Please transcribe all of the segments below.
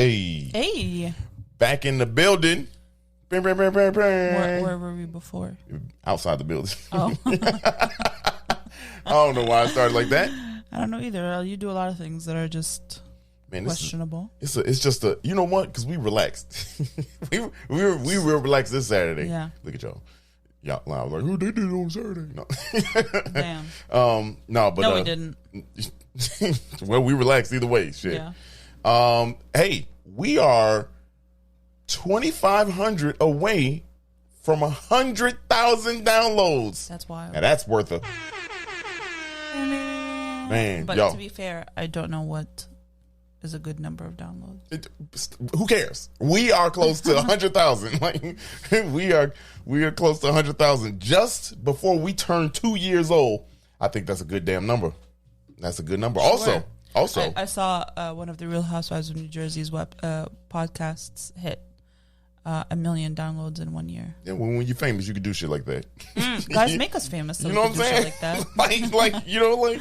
Hey. Back in the building. Where were we before? Outside the building. Oh. I don't know why I started like that. I don't know either. You do a lot of things that are just questionable. It's just a, you know what? Because we relaxed. we were relaxed this Saturday. Yeah. Look at y'all. Y'all I was like, oh, they did it on Saturday. No. Damn. No, we didn't. Well, we relaxed either way. Shit. Yeah. Hey, we are 2,500 away from 100,000 downloads. That's wild. Now that's worth a man. But y'all, to be fair, I don't know what is a good number of downloads. Who cares? We are close to 100,000. Like we are close to 100,000 just before we turn 2 years old. I think that's a good damn number. That's a good number. Sure. Also, I saw one of the Real Housewives of New Jersey's podcasts hit 1 million downloads in 1 year. Yeah, when you're famous, you can do shit like that. Guys, make us famous. So you know what I'm saying? Like that. like you know, like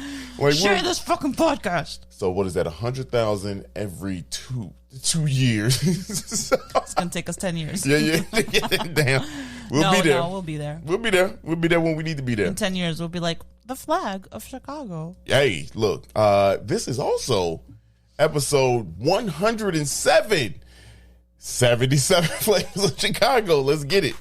share this fucking podcast. So what is that? 100,000 every two years. It's gonna take us 10 years. Yeah. Damn. We'll be there. No, we'll be there. We'll be there. We'll be there when we need to be there. In 10 years, we'll be like the flag of Chicago. Hey, look. This is also episode 107. 77 Flavors of Chicago. Let's get it.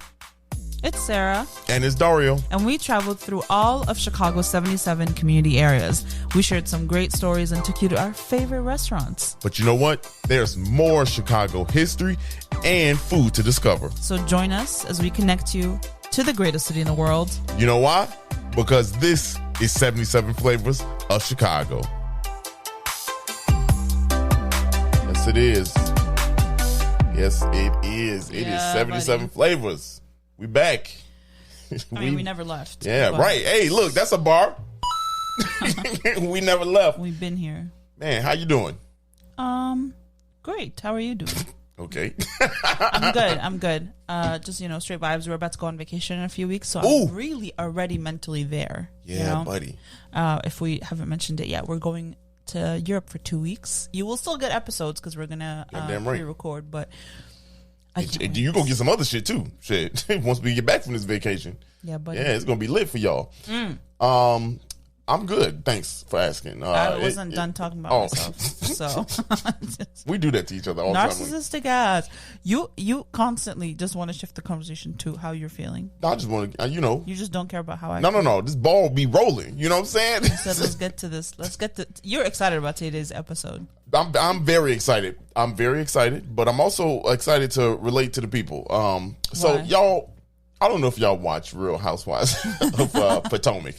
It's Sarah. And it's Dario. And we traveled through all of Chicago's 77 community areas. We shared some great stories and took you to our favorite restaurants. But you know what? There's more Chicago history and food to discover. So join us as we connect you to the greatest city in the world. You know why? Because this is 77 Flavors of Chicago. Yes, it is. Yes, it is. It is 77 flavors. We back. We never left. Yeah, right. Hey, look, that's a bar. We never left. We've been here. Man, how you doing? Great. How are you doing? Okay. I'm good. Just, straight vibes. We're about to go on vacation in a few weeks, so I'm really already mentally there. Yeah, buddy. If we haven't mentioned it yet, we're going to Europe for 2 weeks. You will still get episodes because we're gonna pre-record, but you gonna get some other shit too. Shit, once we get back from this vacation, it's gonna be lit for y'all. I'm good. Thanks for asking. I wasn't done talking about myself, so we do that to each other all the time. Narcissistic ass. You constantly just want to shift the conversation to how you're feeling. I just want to, You just don't care about how I feel. No. This ball be rolling. You know what I'm saying? So let's get to this. You're excited about today's episode. I'm very excited. I'm very excited, but I'm also excited to relate to the people. So y'all, I don't know if y'all watch Real Housewives of Potomac.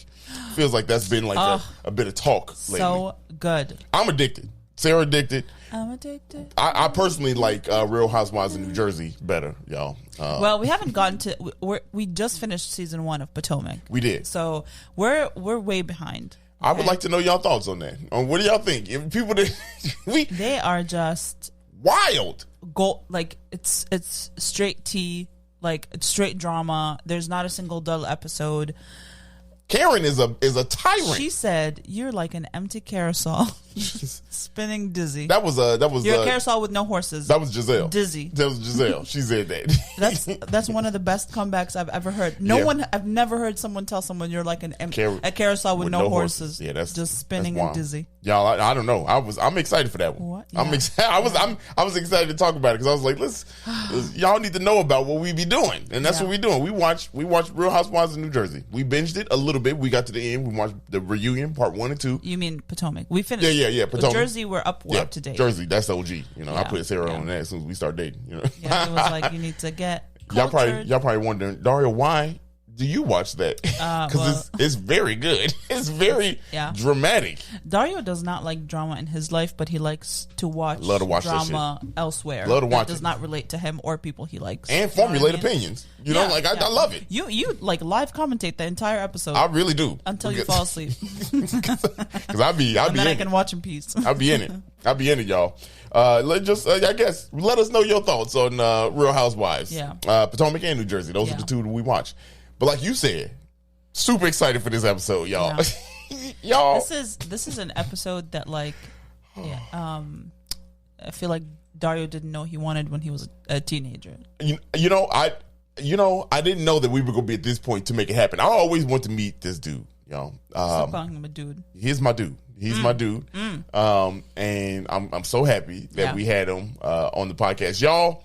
Feels like that's been like a bit of talk lately. So good. I'm addicted. Sarah addicted. I'm addicted. I personally like Real Housewives of New Jersey better, y'all. Well, we haven't gotten to. We just finished season 1 of Potomac. We did. So we're way behind. Okay? I would like to know y'all thoughts on that. What do y'all think? If people they are just wild. It's straight tea, like it's straight drama. There's not a single dull episode. Karen is a tyrant. She said, "You're like an empty carousel, spinning dizzy." That was You're a carousel with no horses. That was Giselle. Dizzy. That was Giselle. She said that. That's one of the best comebacks I've ever heard. I've never heard someone tell someone you're like a carousel with no horses. Yeah, that's just spinning and dizzy. Y'all, I don't know. I'm excited for that one. What? Yeah. I was excited to talk about it because I was like, y'all need to know about what we be doing, and that's what we doing. We watched Real Housewives of New Jersey. We binged it a little bit. We got to the end. We watched the reunion part 1 and 2. You mean Potomac? We finished. Yeah. Potomac. Jersey, we're up to date. Jersey, that's the OG. I put Sarah on that as soon as we start dating. Yeah, it was like you need to get cultured. Y'all probably wondering, Dario, why do you watch that? Because it's very good. It's very dramatic. Dario does not like drama in his life, but he likes to watch drama elsewhere. Love to watch that does not relate to him or people he likes. And formulate opinions. I love it. You like live commentate the entire episode. I really do. Until you fall asleep. Because I'll be then I can watch in peace. I'll be in it, y'all. Let us know your thoughts on Real Housewives. Yeah. Potomac and New Jersey. Those are the two that we watch. But like you said, super excited for this episode, y'all. Yeah. Y'all. This is an episode that I feel like Dario didn't know he wanted when he was a teenager. I didn't know that we were going to be at this point to make it happen. I always want to meet this dude. Stop calling him a dude. He's my dude. He's my dude. And I'm so happy that we had him on the podcast. Y'all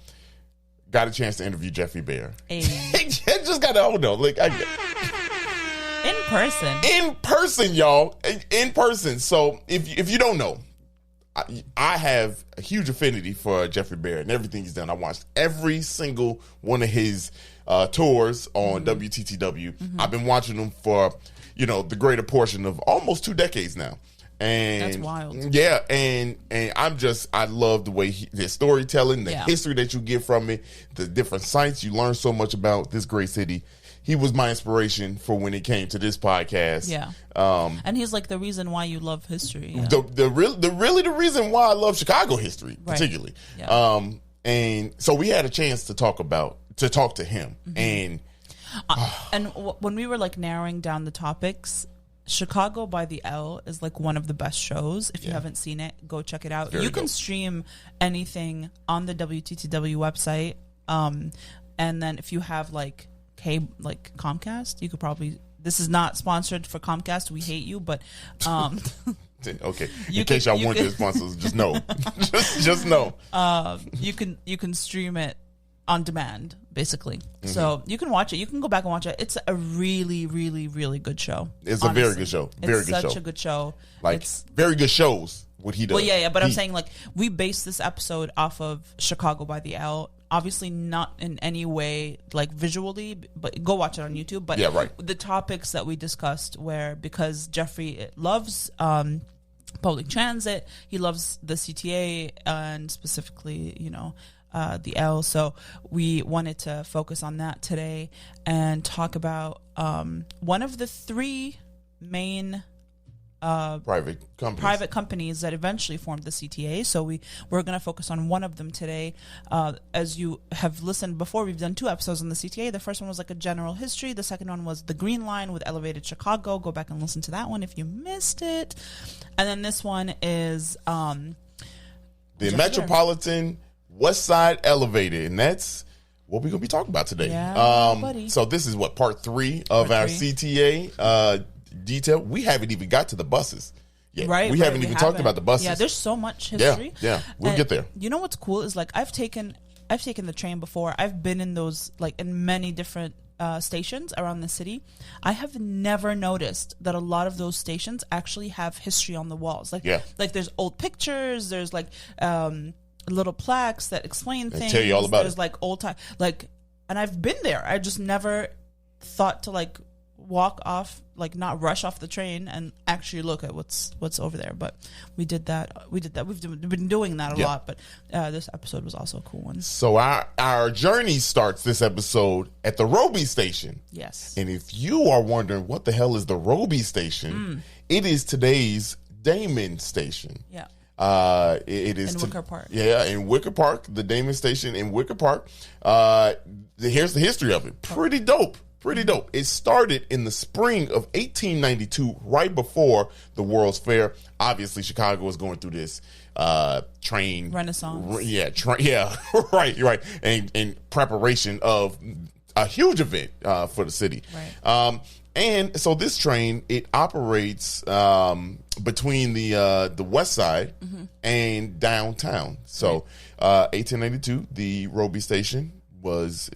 got a chance to interview Geoffrey Baer. Hey. Just got to hold on. Like, in person, y'all. In person. So if you don't know, I have a huge affinity for Geoffrey Baer and everything he's done. I watched every single one of his tours on WTTW. I've been watching them for, the greater portion of almost 2 decades now. And that's wild. Yeah, and I love the way the storytelling, the history that you get from it, the different sites. You learn so much about this great city. He was my inspiration for when it came to this podcast. Yeah. And he's like the reason why you love history. Yeah. The reason why I love Chicago history, particularly. Yeah. And so we had a chance to talk to him. And when we were like narrowing down the topics, Chicago by the L is like one of the best shows. If you haven't seen it, go check it out. You can stream anything on the WTTW website. And then if you have like Comcast, you could probably. This is not sponsored for Comcast. We hate you, but okay. In case y'all want to sponsor, just know, just know. You can stream it on demand, basically. So you can watch it. You can go back and watch it. It's a really, really, really good show. It's honestly. A very good show. Very it's good such show. A good show. Like it's very good shows. What he does. Well, yeah. But I'm saying like we based this episode off of Chicago by the L. Obviously not in any way like visually, but go watch it on YouTube. But the topics that we discussed because Geoffrey loves public transit, he loves the CTA and specifically, the L. So we wanted to focus on that today and talk about one of the 3 main private companies that eventually formed the CTA. So we're going to focus on one of them today. As you have listened before, we've done 2 episodes on the CTA. The first one was like a general history. The second one was the Green Line with Elevated Chicago. Go back and listen to that one if you missed it. And then this one is the Metropolitan West Side Elevated, and that's what we're going to be talking about today. Yeah, so this is part 3 of our CTA detail. We haven't even got to the buses yet. Right. We haven't even talked about the buses. Yeah, there's so much history. Yeah. We'll get there. You know what's cool is like I've taken the train before. I've been in those like in many different stations around the city. I have never noticed that a lot of those stations actually have history on the walls. Like there's old pictures, there's like little plaques that explain things. Tell you all about there's like old time and I've been there. I just never thought to like walk off, like not rush off the train and actually look at what's over there. But we did that. We've been doing that a lot. But this episode was also a cool one. So our journey starts this episode at the Roby station. Yes. And if you are wondering what the hell is the Roby station, it is today's Damon station. Yeah. It is in Wicker Park. Yeah, in Wicker Park, the Damon station in Wicker Park. Here's the history of it. Pretty dope. It started in the spring of 1892, right before the World's Fair. Obviously, Chicago was going through this train renaissance. Right. And preparation of a huge event for the city. Right. And so this train, it operates between the west side and downtown. So 1892, the Roby station was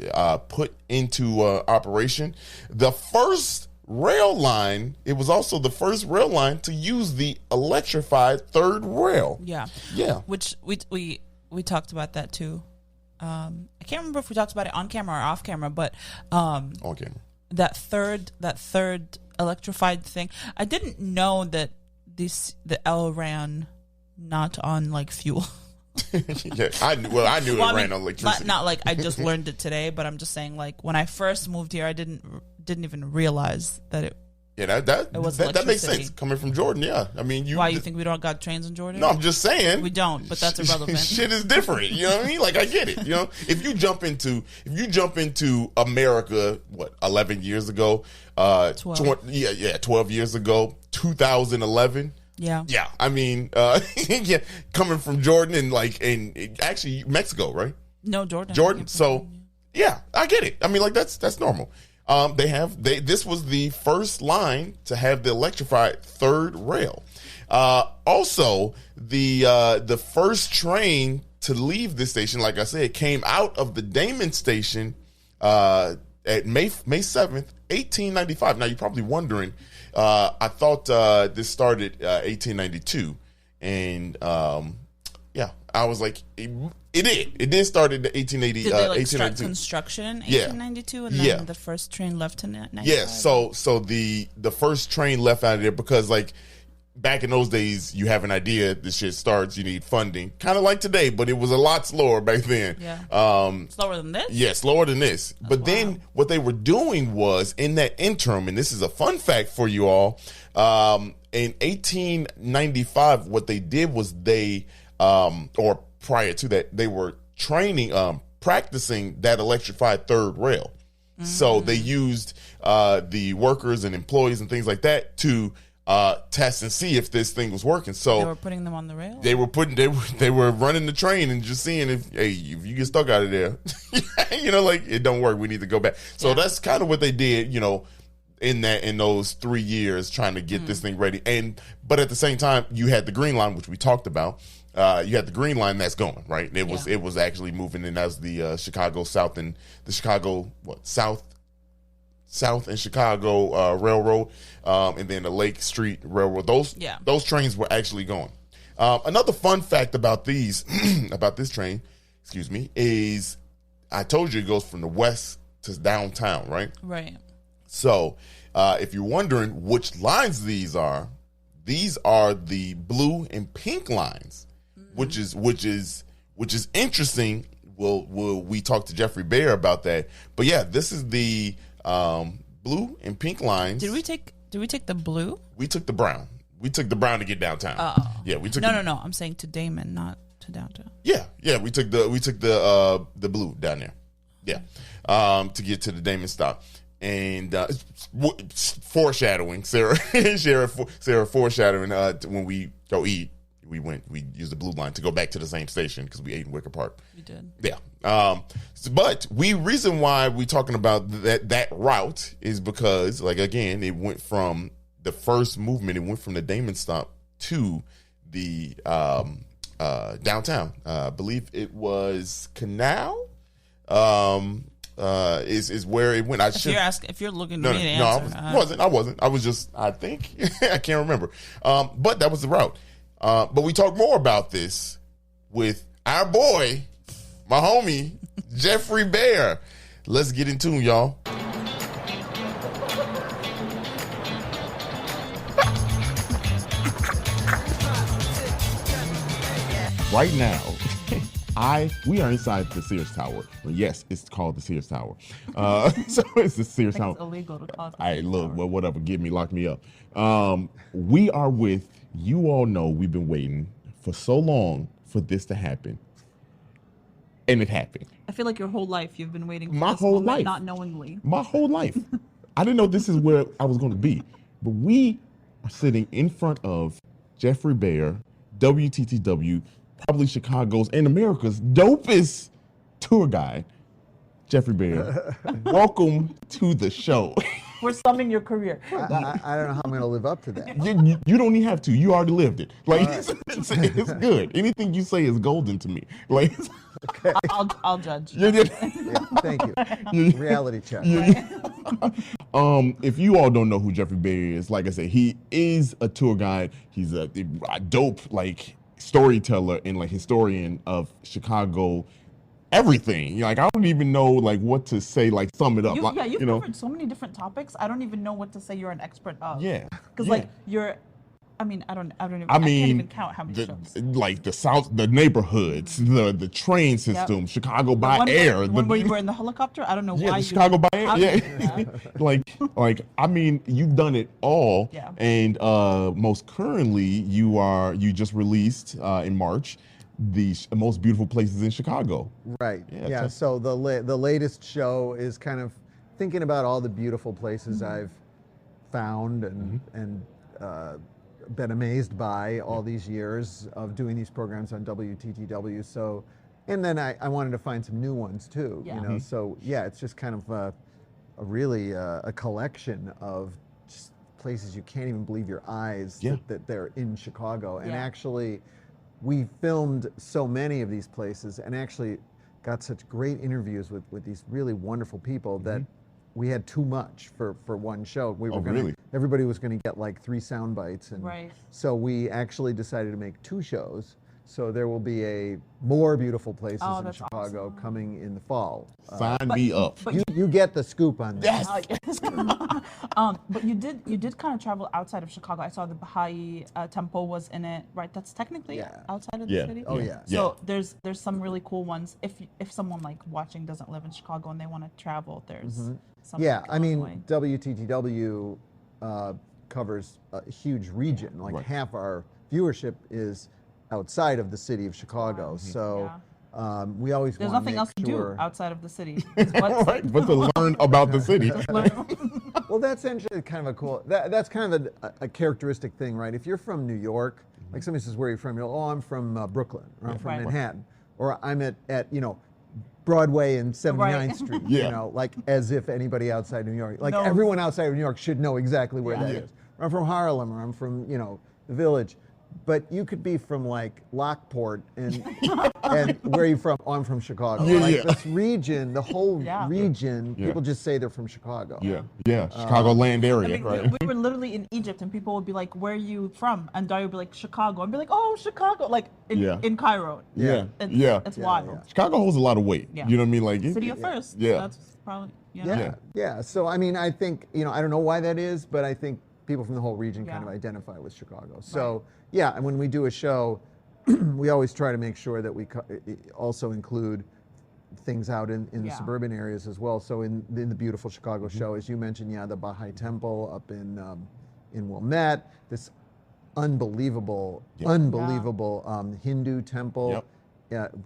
put into operation. The first rail line, it was also the first rail line to use the electrified third rail. Yeah. Which we talked about that too. I can't remember if we talked about it on camera or off camera, but on camera. That third electrified thing. I didn't know that the L ran not on like fuel. I knew it ran on electricity. Not like I just learned it today, but I'm just saying like when I first moved here, I didn't even realize that it. Yeah, that makes sense coming from Jordan. Yeah, I mean, why you think we don't got trains in Jordan? No, I'm just saying we don't, but that's irrelevant. Shit is different. You know what I mean? Like I get it. You know, if you jump into America, 11 years ago, 12 years ago, 2011. Yeah. Yeah. I mean, yeah, coming from Jordan and actually Mexico, right? No, Jordan. Jordan. So yeah, I get it. I mean, like that's normal. This was the first line to have the electrified third rail. Also, the first train to leave this station, like I said, came out of the Damon station at May 7th, 1895. Now, you're probably wondering, I thought this started 1892. And, yeah, I was like, it did. It did start in 1880. Did they start construction in 1892 and then the first train left in 1995? Yes. So the first train left out of there because back in those days, you have an idea, this shit starts, you need funding. Kind of like today, but it was a lot slower back then. Yeah. Slower than this? Yeah, slower than this. But then what they were doing was, in that interim, and this is a fun fact for you all, in 1895, what they did was or prior to that, they were practicing that electrified third rail. Mm-hmm. So they used the workers and employees and things like that to test and see if this thing was working. So they were putting them on the rail. They were running the train and just seeing if you get stuck out of there, it don't work. We need to go back. So that's kind of what they did, in those 3 years trying to get this thing ready. But at the same time, you had the Green Line, which we talked about. You had the Green Line that's going right. And it was actually moving, and that's the Chicago South and the Chicago South and Chicago Railroad, and then the Lake Street Railroad. Those trains were actually going. Another fun fact about this train, is I told you it goes from the west to downtown, right? Right. So if you're wondering which lines these are the blue and pink lines, which is interesting. We talked to Geoffrey Baer about that, but yeah, this is the blue and pink lines. Did we take the blue? We took the brown. We took the brown to get downtown. Yeah, we took No. I'm saying to Damon, not to downtown. Yeah. We took the blue down there. Yeah, to get to the Damon stop. And foreshadowing, Sarah foreshadowing when we go eat. We used the blue line to go back to the same station because we ate in Wicker Park. We did. Yeah. But reason why we're talking about that route is because, again, it went from the first movement. It went from the Damon stop to the downtown. I believe it was Canal. Is where it went. If you're looking to me to answer. I wasn't. I was just, I think, I can't remember. But that was the route. But we talk more about this with our boy, my homie, Geoffrey Baer. Let's get into him, y'all. Right now, we are inside the Sears Tower. Yes, it's called the Sears Tower. So it's the Sears Tower. It's illegal to call it the Sears Tower. Well, whatever. Lock me up. We are with, you all know we've been waiting for so long for this to happen. And it happened. I feel like your whole life you've been waiting for my this whole moment, life. not knowingly. My whole life. I didn't know this is where I was going to be. But we are sitting in front of Geoffrey Baer, WTTW, probably Chicago's and America's dopest tour guide, Geoffrey Baer. Welcome to the show. We're summing your career. I don't know how I'm going to live up to that. You don't even have to. You already lived it. It's good. Anything you say is golden to me. Okay. I'll judge. Yeah, thank you. Reality check. If you all don't know who Geoffrey Baer is, like I said, he is a tour guide. He's a dope storyteller and historian of Chicago. Everything. I don't even know what to say, sum it up. You've covered so many different topics. I don't even know what to say you're an expert of. Yeah. Because you're, I can't even count how many shows. The South, the neighborhoods, the train system, Chicago by Air. Where you were in the helicopter? I don't know why. Chicago by Air. Yeah. You've done it all. Yeah. And most currently, you just released in March the most beautiful places in Chicago. Right. Yeah. So the latest show is kind of thinking about all the beautiful places I've found and been amazed by all these years of doing these programs on WTTW. So, and then I wanted to find some new ones too. Yeah. You know, so yeah, it's just kind of a really a collection of just places you can't even believe your eyes that they're in Chicago. And actually, we filmed so many of these places and actually got such great interviews with these really wonderful people that we had too much for one show. We were everybody was going to get like 3 sound bites, and so we actually decided to make 2 shows. So there will be more beautiful places in Chicago coming in the fall. Sign me up. You get the scoop on that. Yes. But you did kind of travel outside of Chicago. I saw the Baha'i temple was in it, right? That's technically outside of the city. Oh yeah. So there's some really cool ones. If someone like watching doesn't live in Chicago and they want to travel, there's some. Yeah, I mean WTTW covers a huge region. Like half our viewership is outside of the city of Chicago. So we always there's want nothing to else to do outside of the city. But to learn about the city. Well, that's actually kind of a cool, that's kind of a characteristic thing, right? If you're from New York, like somebody says, where are you from? You're like, oh, I'm from Brooklyn, or I'm from Manhattan, or I'm at Broadway and 79th Street, you know, like as if anybody outside New York, like everyone outside of New York should know exactly where that is. Or I'm from Harlem, or I'm from, the Village. But you could be from like Lockport and where are you from? Oh, I'm from Chicago. This region, the whole region, people just say they're from Chicago. Chicago land area, right? We were literally in Egypt and people would be like, where are you from? And Dario would be like, Chicago. I'd be like, oh, Chicago, like in Cairo. It's wild. Chicago holds a lot of weight. You know what I mean? Like city of first. That's probably So I mean, I think, I don't know why that is, but I think people from the whole region kind of identify with Chicago. So and when we do a show, we always try to make sure that we also include things out in the suburban areas as well. So in the beautiful Chicago show, as you mentioned, the Baha'i Temple up in Wilmette, this unbelievable Hindu temple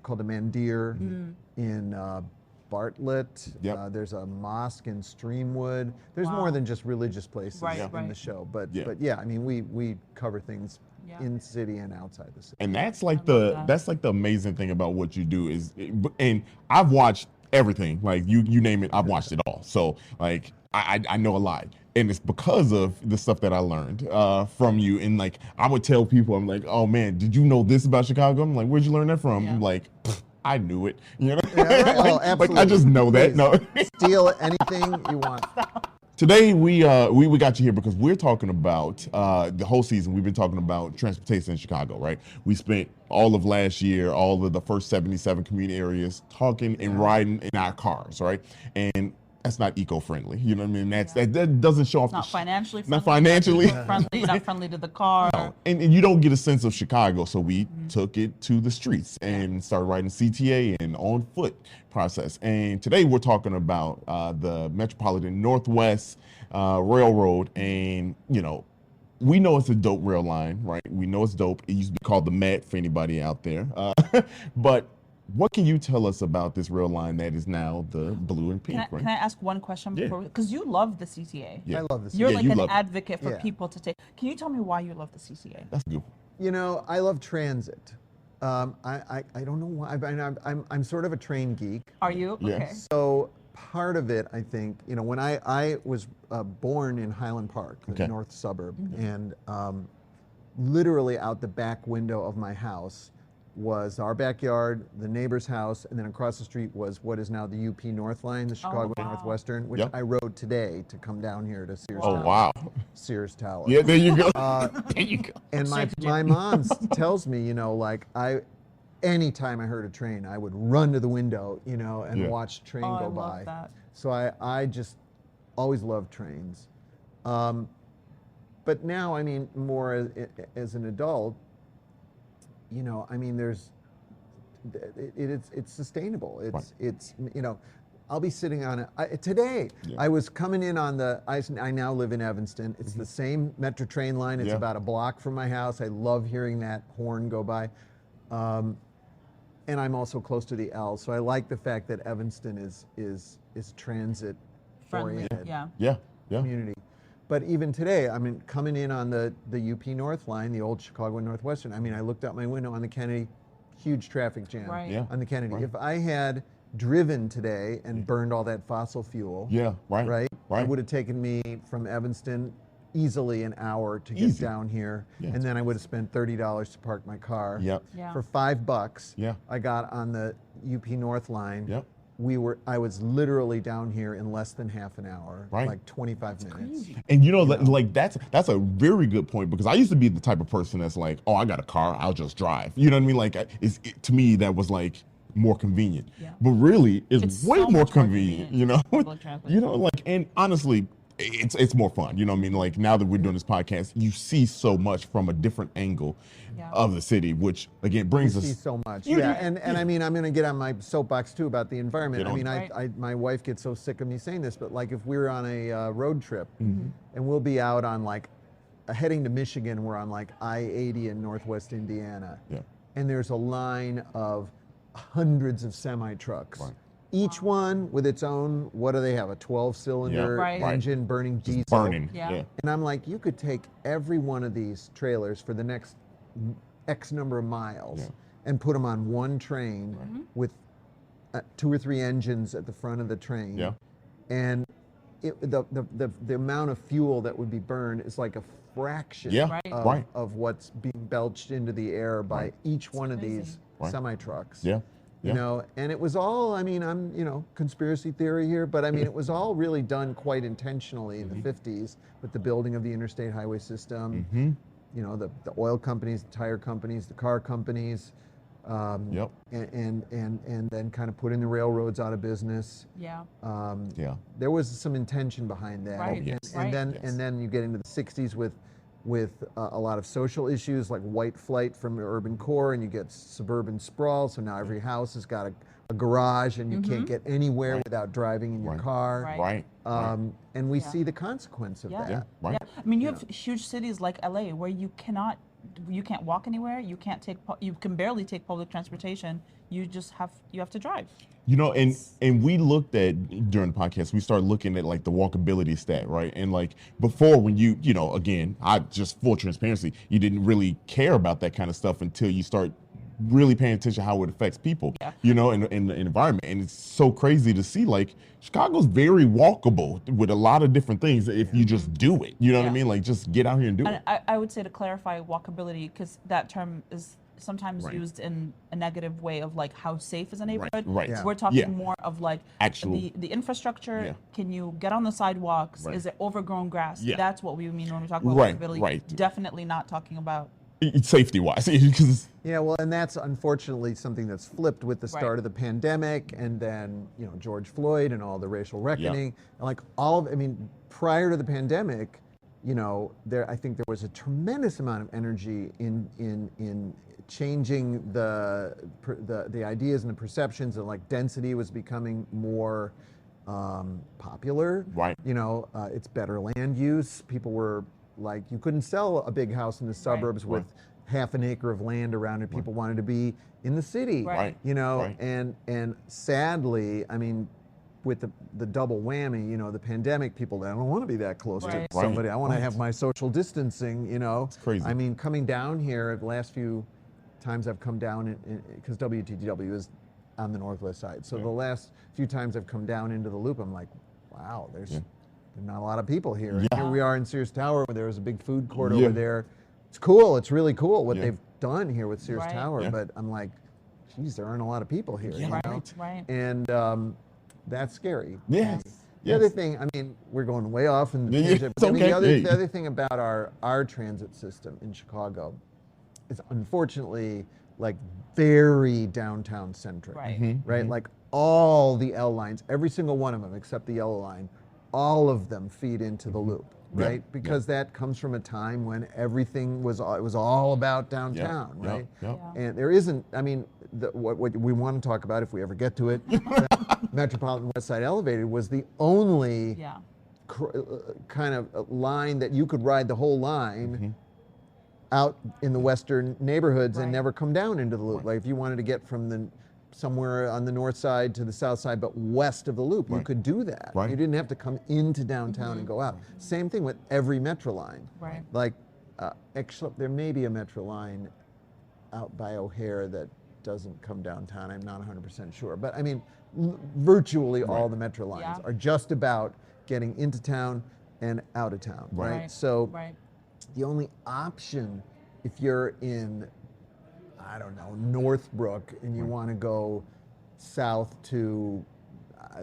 called the Mandir in Bartlett. There's a mosque in Streamwood. There's more than just religious places in the show, but I mean we cover things in city and outside the city. And that's like the amazing thing about what you do and I've watched everything, like you name it, I've watched it all. So like I know a lot, and it's because of the stuff that I learned from you. And like I would tell people, I'm like, oh man, did you know this about Chicago? I'm like, where'd you learn that from? I'm like, I knew it, absolutely. Like I just know that. No, steal anything you want. Today we got you here because we're talking about the whole season. We've been talking about transportation in Chicago, right? We spent all of last year, all of the first 77 community areas, talking and riding in our cars, right? And that's not eco-friendly. You know what I mean? That doesn't show off. Not financially friendly. Not financially. Not friendly to the car. No. And you don't get a sense of Chicago, so we took it to the streets and started riding CTA and on foot process. And today we're talking about the Metropolitan Northwest Railroad, and we know it's a dope rail line, right? We know it's dope. It used to be called the Met for anybody out there, but what can you tell us about this rail line that is now the blue and pink? Can I ask one question before? Because you love the CTA. I love the CTA. You're like an advocate for people to take. Can you tell me why you love the CTA? That's good. I love transit. I don't know why. I'm sort of a train geek. Are you? Yeah. Okay. So part of it, I think, when I was born in Highland Park, the north suburb, and literally out the back window of my house was our backyard, the neighbor's house, and then across the street was what is now the UP North Line, the Chicago Northwestern, which I rode today to come down here to Sears Tower. Oh, wow. Sears Tower. Yeah, there you go. There you go. And my mom tells me, anytime I heard a train, I would run to the window, and watch a train go by. Love that. So I just always loved trains. But now, I mean, more as an adult, there's, it's sustainable. It's I'll be sitting on it today. I was coming in on I now live in Evanston. It's the same Metro train line. It's about a block from my house. I love hearing that horn go by. And I'm also close to the L, so I like the fact that Evanston is transit friendly. oriented Yeah. community. But even today, I mean, coming in on the UP North line, the old Chicago and Northwestern, I mean, I looked out my window on the Kennedy, huge traffic jam on the Kennedy. If I had driven today and burned all that fossil fuel, right, it would have taken me from Evanston easily an hour to get down here, and then I would have spent $30 to park my car. For $5, I got on the UP North line. I was literally down here in less than half an hour, like 25 minutes. And like that's a very good point, because I used to be the type of person that's like, oh, I got a car, I'll just drive. You know what I mean? Like, to me, that was like more convenient. But really, it's way so more convenient. You know, like, and honestly, it's more fun. You know what I mean? Like, now that we're doing this podcast, you see so much from a different angle of the city, which again brings us. See so much. And I mean, I'm going to get on my soapbox too about the environment. I mean, my wife gets so sick of me saying this, but like, if we're on a road trip and we'll be out on like heading to Michigan, we're on like I-80 in Northwest Indiana, and there's a line of hundreds of semi-trucks. Each one with its own, what do they have, a 12-cylinder engine burning diesel? Burning, And I'm like, you could take every one of these trailers for the next X number of miles and put them on one train with 2 or 3 engines at the front of the train. And the amount of fuel that would be burned is like a fraction of what's being belched into the air by each one of these semi-trucks. You know, and it was all, I mean, I'm, conspiracy theory here, but I mean, it was all really done quite intentionally in the 50s with the building of the interstate highway system, you know, the oil companies, the tire companies, the car companies, and then kind of putting the railroads out of business. There was some intention behind that. And then you get into the 60s with a lot of social issues like white flight from the urban core, and you get suburban sprawl. So now every house has got a garage, and you can't get anywhere without driving in your car. And we see the consequence of that. I mean, you have huge cities like LA where you can't walk anywhere. You can barely take public transportation. You have to drive. You know, and we looked at, during the podcast, we started looking at like the walkability stat, right? And like before, when you know, again, I just full transparency, you didn't really care about that kind of stuff until you start really paying attention to how it affects people, you know, in the environment. And it's so crazy to see, like, Chicago's very walkable with a lot of different things if you just do it. You know what I mean? Like, just get out here and do it. I would say, to clarify walkability, because that term is sometimes used in a negative way of like how safe is a neighborhood. We're talking more of like the infrastructure. Can you get on the sidewalks? Is it overgrown grass? That's what we mean when we talk about walkability. Definitely not talking about safety wise. Well, and that's unfortunately something that's flipped with the start of the pandemic, and then, you know, George Floyd and all the racial reckoning. And like prior to the pandemic, you know, I think there was a tremendous amount of energy in changing the ideas and the perceptions, and like density was becoming more popular. You know, it's better land use. People were like, you couldn't sell a big house in the suburbs with half an acre of land around it. People wanted to be in the city. You know, and sadly, I mean, with the double whammy, you know, the pandemic, people, I don't want to be that close to somebody. I want to have my social distancing, you know. It's crazy. I mean, coming down here, the last few times I've come down, because WTTW is on the northwest side. So the last few times I've come down into the loop, I'm like, wow, there's not a lot of people here. And here we are in Sears Tower, where there was a big food court over there. It's cool. It's really cool what they've done here with Sears Tower. But I'm like, geez, there aren't a lot of people here. You know? And that's scary. The other thing, I mean, we're going way off in the tangent, but I mean, the other thing about our transit system in Chicago is unfortunately like very downtown centric, right? Like all the L lines, every single one of them except the yellow line, all of them feed into the loop, right? Because that comes from a time when everything was all about downtown, right? And there isn't, I mean, what we want to talk about, if we ever get to it, Metropolitan West Side Elevated was the only kind of line that you could ride the whole line out in the western neighborhoods and never come down into the loop. Like if you wanted to get from the somewhere on the north side to the south side, but west of the loop. You could do that. You didn't have to come into downtown and go out. Same thing with every Metro line. Like, except there may be a Metro line out by O'Hare that doesn't come downtown. I'm not 100% sure. But I mean, virtually all the Metro lines are just about getting into town and out of town, right? So the only option, if you're in, I don't know, Northbrook, and you want to go south to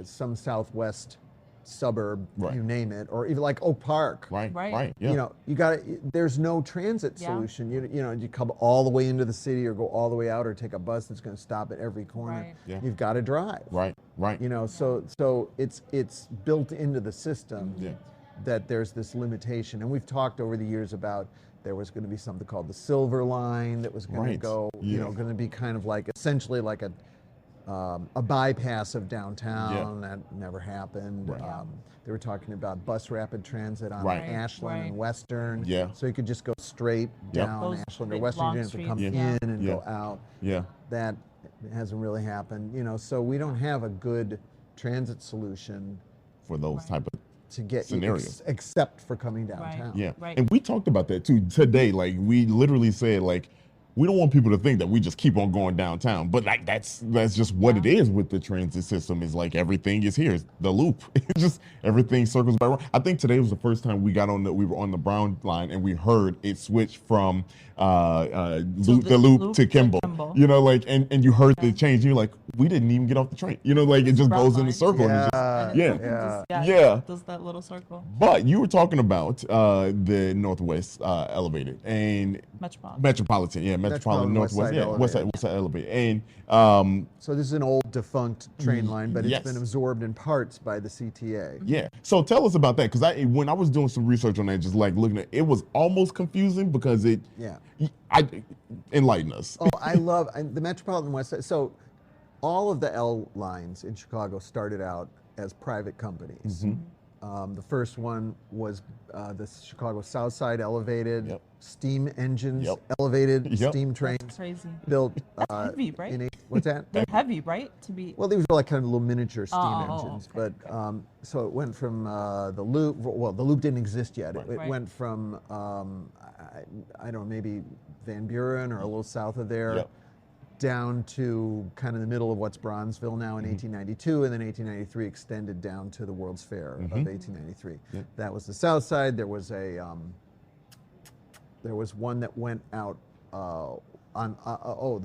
some southwest suburb, you name it, or even like Oak Park. You know, you got to, there's no transit solution. You know, you come all the way into the city or go all the way out or take a bus that's going to stop at every corner. You've got to drive. You know, so it's built into the system that there's this limitation. And we've talked over the years about there was going to be something called the Silver Line that was going to go, you know, going to be kind of like essentially like a bypass of downtown. That never happened. They were talking about bus rapid transit on Ashland and Western. So you could just go straight down Ashland or Western. You didn't have to come in and go out. That hasn't really happened. You know, so we don't have a good transit solution for those type of to get scenarios, except for coming downtown. And we talked about that too today. Like, we literally said, like, we don't want people to think that we just keep on going downtown, but like that's just what it is with the transit system. Is like everything is here. It's the loop. It's just everything circles back around. I think today was the first time we were on the Brown line and we heard it switch from the loop to Kimball. You know, like and you heard the change. You're like, we didn't even get off the train. You know, like it just goes in a circle. Does that little circle. But you were talking about the Northwest elevated and Metropolitan. Metropolitan Northwest, West Side Elevated. And so this is an old defunct train line, but it's been absorbed in parts by the CTA. So tell us about that, because when I was doing some research on that, just like looking at it, was almost confusing because enlighten us. I love the Metropolitan West Side. So all of the L lines in Chicago started out as private companies. The first one was the Chicago South Side Elevated, steam engines, elevated steam trains. That's crazy. Built. That's heavy, right? What's that? They're heavy, right? To be. Well, these were like kind of little miniature steam engines, but so it went from the loop. Well, the loop didn't exist yet. It went from I don't know, maybe Van Buren or a little south of there. Down to kind of the middle of what's Bronzeville now in 1892, and then 1893 extended down to the World's Fair of 1893. That was the South Side. There was one that went out the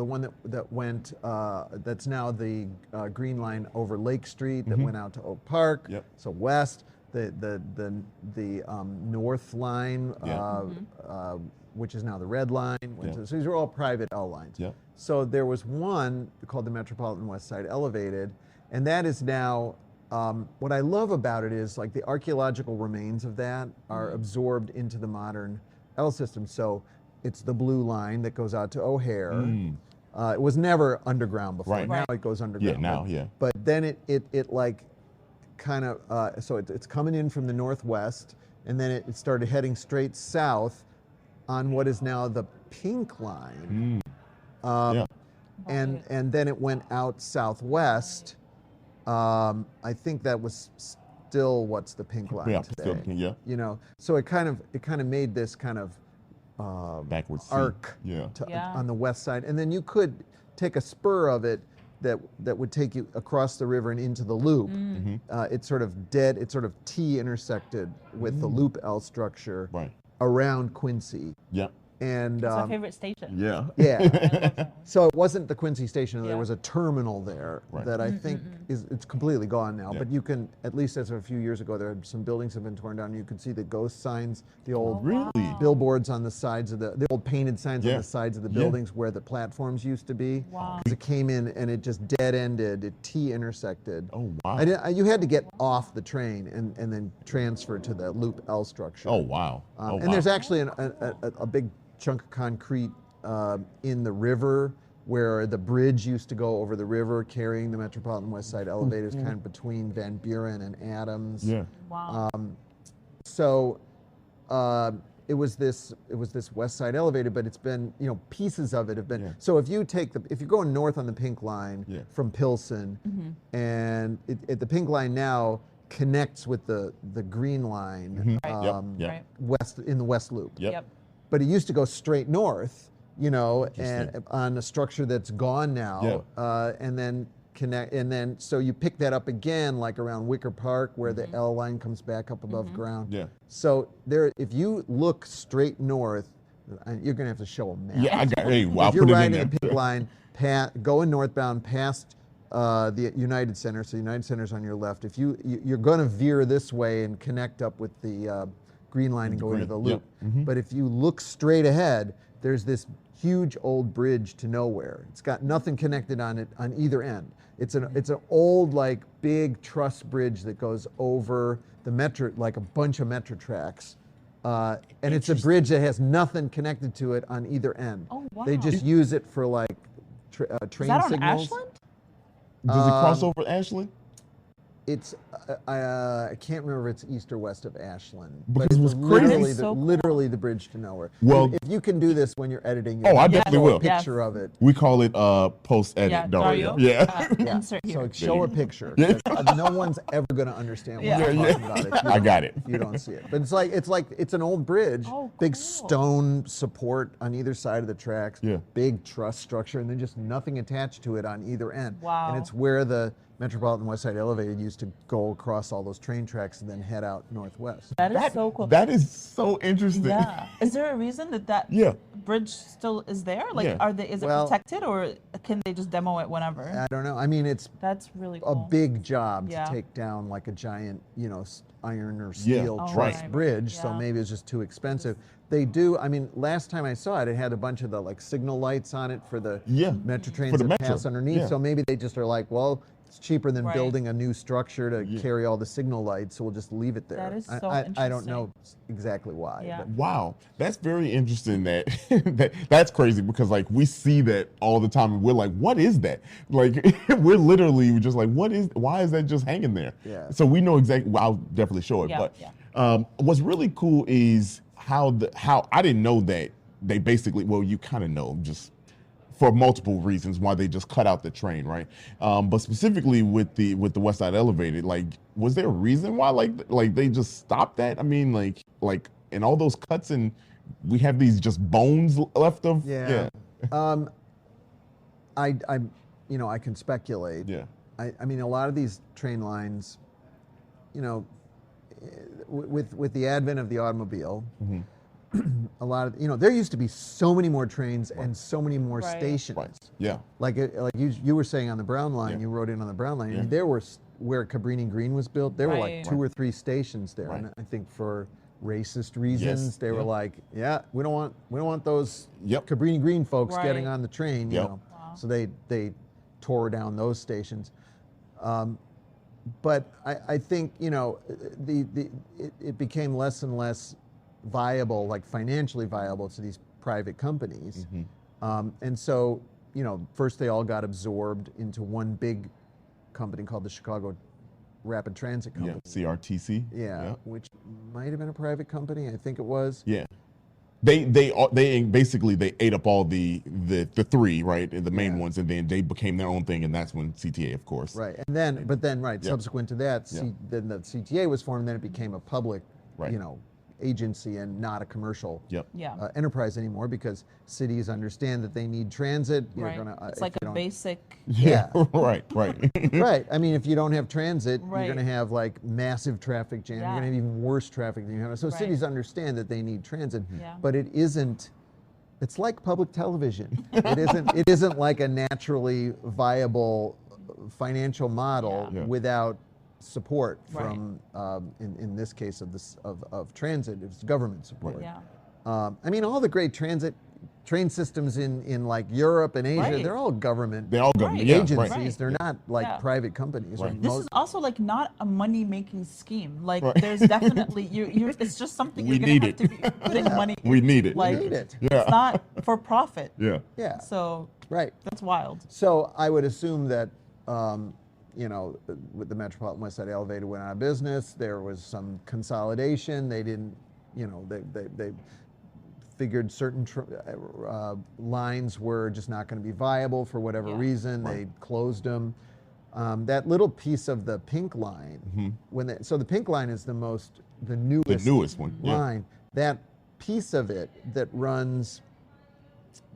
one that went that's now the Green Line over Lake Street that went out to Oak Park. So west, the North Line, which is now the Red Line. So these are all private L lines. So there was one called the Metropolitan West Side Elevated, and that is now, what I love about it is like the archaeological remains of that are absorbed into the modern L system. So it's the blue line that goes out to O'Hare. It was never underground before. Now it goes underground. But then it like kind of, so it's coming in from the northwest, and then it started heading straight south on what is now the Pink Line. And then it went out southwest. I think that was still what's the Pink Line today. You know, so it kind of made this kind of backwards arc on the west side, and then you could take a spur of it that would take you across the river and into the loop. It's sort of T intersected with the loop L structure around Quincy. And it's my favorite station. So it wasn't the Quincy station. There was a terminal there that I think it's completely gone now. But you can, at least as of a few years ago, there some buildings have been torn down. You can see the ghost signs, the old billboards on the sides of the old painted signs on the sides of the buildings where the platforms used to be. Because it came in and it just dead ended. It T intersected. You had to get off the train and then transfer to the loop L structure. And there's actually a big chunk of concrete in the river where the bridge used to go over the river carrying the Metropolitan West Side Elevators kind of between Van Buren and Adams. So it was this West Side Elevated, but it's been, pieces of it have been. So if you're going north on the Pink Line from Pilsen, and the Pink Line now connects with the Green Line west in the West Loop. But it used to go straight north, and on a structure that's gone now, and then connect, and then so you pick that up again, like around Wicker Park, where the L line comes back up above ground. So if you look straight north, you're gonna have to show a map. If you're riding the Pink Line, going northbound past the United Center, so United Center's on your left. If you're gonna veer this way and connect up with the Green Line and go into the loop. But if you look straight ahead, there's this huge old bridge to nowhere. It's got nothing connected on it on either end. It's an old, like, big truss bridge that goes over the metro, like a bunch of metro tracks. And it's a bridge that has nothing connected to it on either end. Oh, wow. They just use it for, like, train signals. Is that on Ashland? Does it cross over Ashland? It's I can't remember if it's east or west of Ashland, because but it's literally the bridge to nowhere. Well, if you can do this when you're editing, I definitely will. A picture of it. We call it post-edit, Dario. Insert here. So show a picture. No one's ever going to understand what you're talking about. I got it. You don't see it, but it's an old bridge, big stone support on either side of the tracks, big truss structure, and then just nothing attached to it on either end. Wow. And it's where the Metropolitan West Side Elevated used to go across all those train tracks and then head out northwest. That is so cool. That is so interesting. Yeah. Is there a reason that bridge still is there? Like, is it protected, or can they just demo it whenever? I don't know. I mean, that's really cool. A big job to take down like a giant, iron or steel truss bridge. So maybe it's just too expensive. They do. I mean, last time I saw it, it had a bunch of the signal lights on it for the metro trains that pass underneath. So maybe they just are like, well, it's cheaper than building a new structure to carry all the signal lights, so we'll just leave it there. That is so interesting. I don't know exactly why. Yeah. But. Wow, that's very interesting. That's crazy, because we see that all the time, and we're like, what is that? We're literally just like, why is that just hanging there? Yeah. So we know exactly. Well, I'll definitely show it. What's really cool is how I didn't know that they basically. Well, you kind of know just. For multiple reasons why they just cut out the train, right? But specifically with the West Side Elevated, was there a reason why they just stopped that? I mean, like in all those cuts, and we have these just bones left of. I can speculate. I mean, a lot of these train lines, with the advent of the automobile. A lot of there used to be so many more trains and so many more stations. Like you were saying on the Brown Line, you wrote in on the Brown Line. And there were where Cabrini Green was built. There were like 2 or 3 stations there, and I think for racist reasons they were like, we don't want those Cabrini Green folks getting on the train. You know, so they tore down those stations. But I think it became less and less viable, financially viable to these private companies. And so, first they all got absorbed into one big company called the Chicago Rapid Transit Company. CRTC. Which might have been a private company. I think it was. They basically ate up all the 3, right, the main ones, and then they became their own thing, and that's when CTA, of course. Right, and then subsequent to that, then the CTA was formed. Then it became a public, agency and not a commercial enterprise anymore, because cities understand that they need transit. It's like a basic. Right. Right. I mean, if you don't have transit, you're going to have massive traffic jam. You're going to have even worse traffic than you have. So cities understand that they need transit, but it isn't. It's like public television. It isn't like a naturally viable financial model without support from, in this case of transit, it's government support. I mean, all the great train systems in Europe and Asia, they're all government. They're all government agencies. They're not private companies. This is also not a money-making scheme. There's definitely it's just something you're going to have to be putting money. We need it. We need it. It's not for profit. Yeah. So that's wild. So I would assume that. With the Metropolitan West Side Elevated went out of business, there was some consolidation. They didn't they figured certain lines were just not going to be viable for whatever reason. Right. They closed them. That little piece of the pink line, so the pink line is the newest one line. That piece of it that runs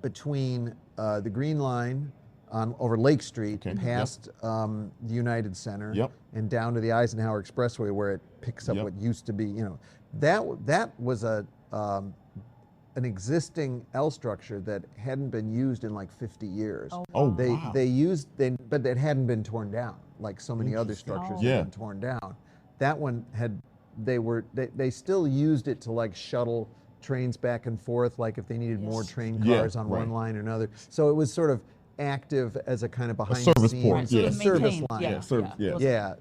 between the Green Line over Lake Street, past the United Center, and down to the Eisenhower Expressway, where it picks up what used to be, that was an existing L structure that hadn't been used in like 50 years. But it hadn't been torn down like so many other structures had been torn down. That one they still used it to like shuttle trains back and forth, like if they needed more train cars on one line or another. So it was sort of active as a kind of behind the scenes service line.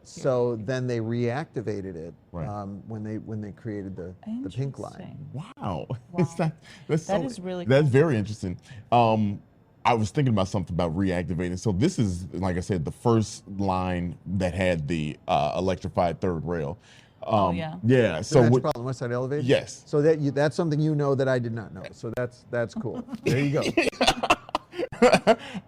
So then they reactivated it when they created the pink line. Wow. That's really cool. That's very interesting. I was thinking about something about reactivating. So this is, like I said, the first line that had the electrified third rail. So Metropolitan West Side Elevator? Yes. So that's something that I did not know. So that's cool. There you go.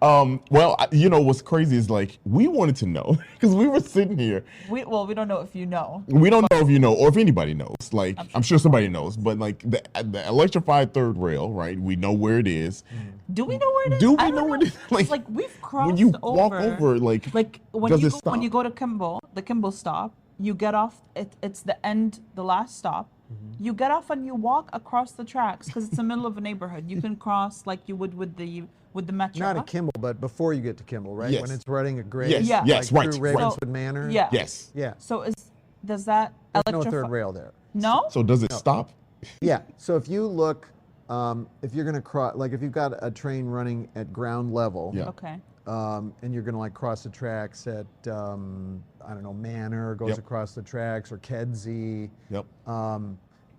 Well, what's crazy is like we wanted to know because we were sitting here. We don't know if you know. We don't know if you know or if anybody knows. Like I'm sure somebody knows, but like the electrified third rail, right? We know where it is. Do we know where it is? Do we know where it is? Like we've crossed when you walk over, like when you go to Kimball, the Kimball stop, you get off. It's the last stop. You get off and you walk across the tracks because it's the middle of a neighborhood. You can cross like you would with the Metro. Not at Kimball, but before you get to Kimball, right? Yes. When it's running a grade, through Ravenswood Manor. Yeah. Yes. Yeah. So does that There's no third rail there. No. So does it stop? Yeah. So if you look, if you're gonna cross, like if you've got a train running at ground level, okay, and you're gonna like cross the tracks at I don't know, Manor goes across the tracks, or Kedzie. Yep.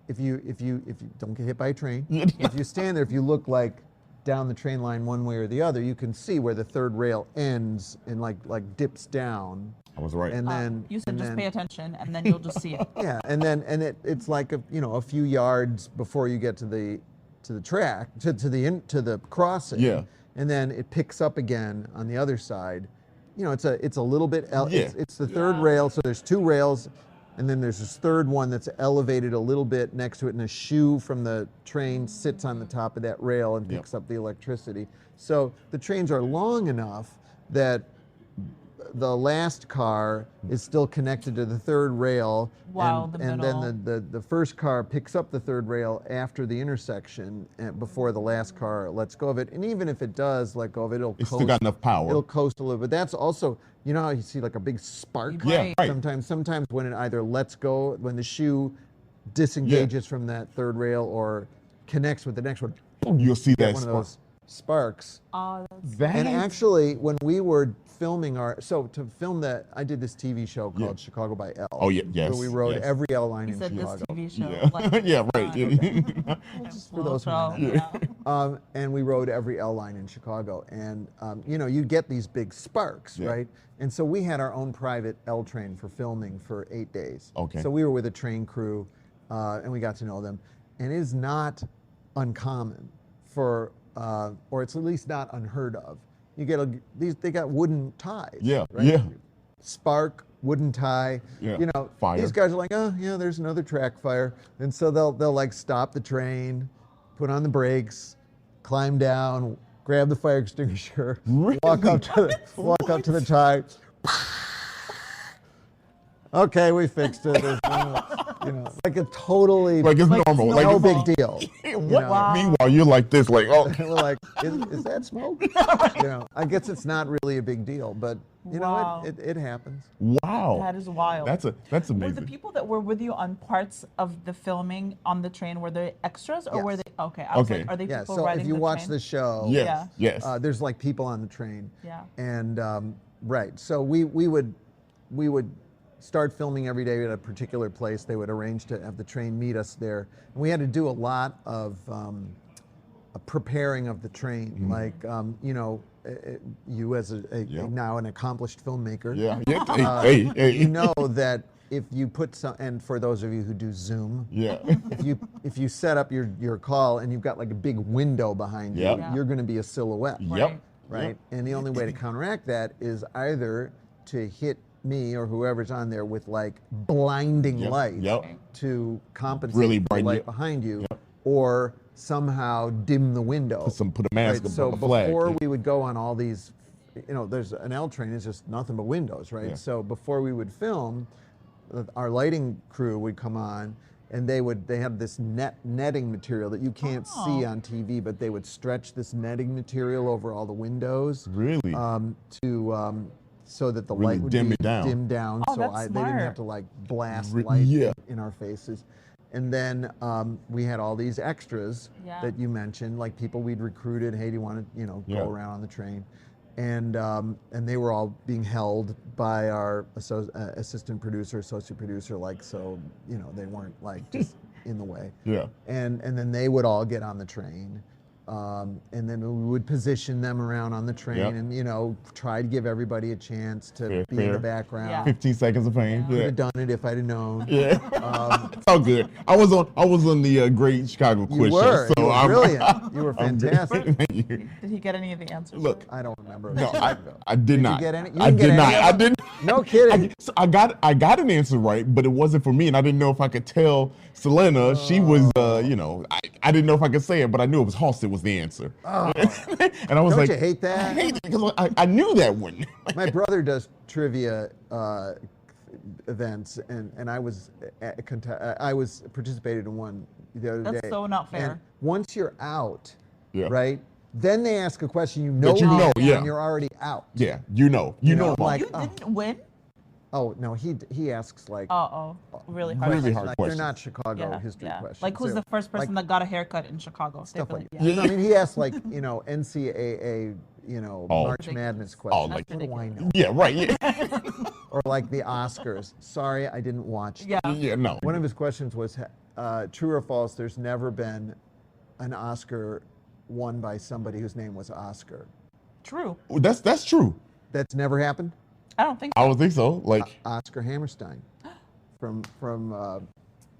If you don't get hit by a train, if you stand there, if you look like down the train line one way or the other, you can see where the third rail ends and like dips down. I was right. And then you said pay attention, and then you'll just see it. Yeah, and it's like a few yards before you get to the track to the crossing. Yeah. And then it picks up again on the other side. It's a little bit. It's the third rail, so there's two rails. And then there's this third one that's elevated a little bit next to it, and a shoe from the train sits on the top of that rail and picks up the electricity. So the trains are long enough that the last car is still connected to the third rail, and then the first car picks up the third rail after the intersection before the last car lets go of it. And even if it does let go of it, it's still got enough power. It'll coast a little bit. That's also, how you see like a big spark? Yeah, right. Sometimes when it either lets go, when the shoe disengages from that third rail or connects with the next one, you'll see that one of those sparks. Oh, and actually, when we were filming to film that, I did this TV show called Chicago by L. Oh, yes. Where we rode every L line in Chicago. Chicago. This TV show. Right. Just for those who know. And we rode every L line in Chicago. And, you get these big sparks, right? And so we had our own private L train for filming for 8 days. Okay. So we were with a train crew, and we got to know them. And it is not uncommon or it's at least not unheard of. You get they got wooden ties. Yeah, right? yeah. Spark, wooden tie. Yeah. Fire. These guys are like, there's another track fire, and so they'll like stop the train, put on the brakes, climb down, grab the fire extinguisher, really? walk up to the tie. Okay, we fixed it. There's like a totally like it's normal, like no big deal. Wow. Meanwhile, you're like this, like we're like, is that smoke? I guess it's not really a big deal, but it happens. Wow, that is wild. That's amazing. Were the people that were with you on parts of the filming on the train, were they extras or were they okay? I was like, are they people so riding if you the watch train? the show, yes, there's like people on the train. Yeah. And right, so we would start filming every day at a particular place. They would arrange to have the train meet us there. And we had to do a lot of preparing of the train. Like, you as now an accomplished filmmaker, hey. you know that if you put some, and for those of you who do Zoom, Yeah. if you set up your call and you've got like a big window behind you, you're going to be a silhouette. Yep. Right. Yep. And the only way to counteract that is either to hit me or whoever's on there with like blinding light to compensate really for the brighten light it. behind you, or somehow dim the window. Put a mask So above the flag. before we would go on all these, there's an L train is just nothing but windows, right? Yeah. So before we would film, our lighting crew would come on, and they had this netting material that you can't see on TV, but they would stretch this netting material over all the windows. Really? So that the Really light would dim be it down. dimmed down, Oh, so that's they didn't have smart. to like blast light in our faces. And then we had all these extras that you mentioned, like people we'd recruited. Hey, do you want to go around on the train? And they were all being held by our assistant producer, associate producer, like so they weren't like just in the way. Yeah. And then they would all get on the train. And then we would position them around on the train and, try to give everybody a chance to be in the background. Yeah. 15 seconds of fame. Could Yeah. have done it if I'd have known. Yeah. It's all good. I was on the Great Chicago Quiz Show. You were brilliant. You were I'm good. fantastic. Thank you. Did he get any of the answers? Look, I don't remember. no, I did not. you get any? You I didn't get did not. any of I them? didn't. No kidding. I got an answer right, but it wasn't for me, and I didn't know if I could tell Selena. She was, I didn't know if I could say it, but I knew it was Halsted was the answer. Oh. And I was Don't like, you hate that? I hate it because I knew that one. My brother does trivia events, and I was participated in one the other day. That's so not fair. And once you're out, Yeah. right? Then they ask a question That you know, and yeah. you're already out. Yeah, you know, I'm Mom. like, You didn't win? oh no, he asks like Really hard. Really questions. hard like questions. they're not Chicago history questions. Like who's They're the first person that got a haircut in Chicago? stuff like Stipulate. that. Yeah. I mean, he asked like NCAA, March Madness questions. like- What do I know? Yeah, right. Yeah, Or like the Oscars. Sorry, I didn't watch. Yeah. yeah, no. One of his questions was, true or false, there's never been an Oscar won by somebody whose name was Oscar. True. That's true. That's never happened? I don't think I would think so. Like, Oscar Hammerstein from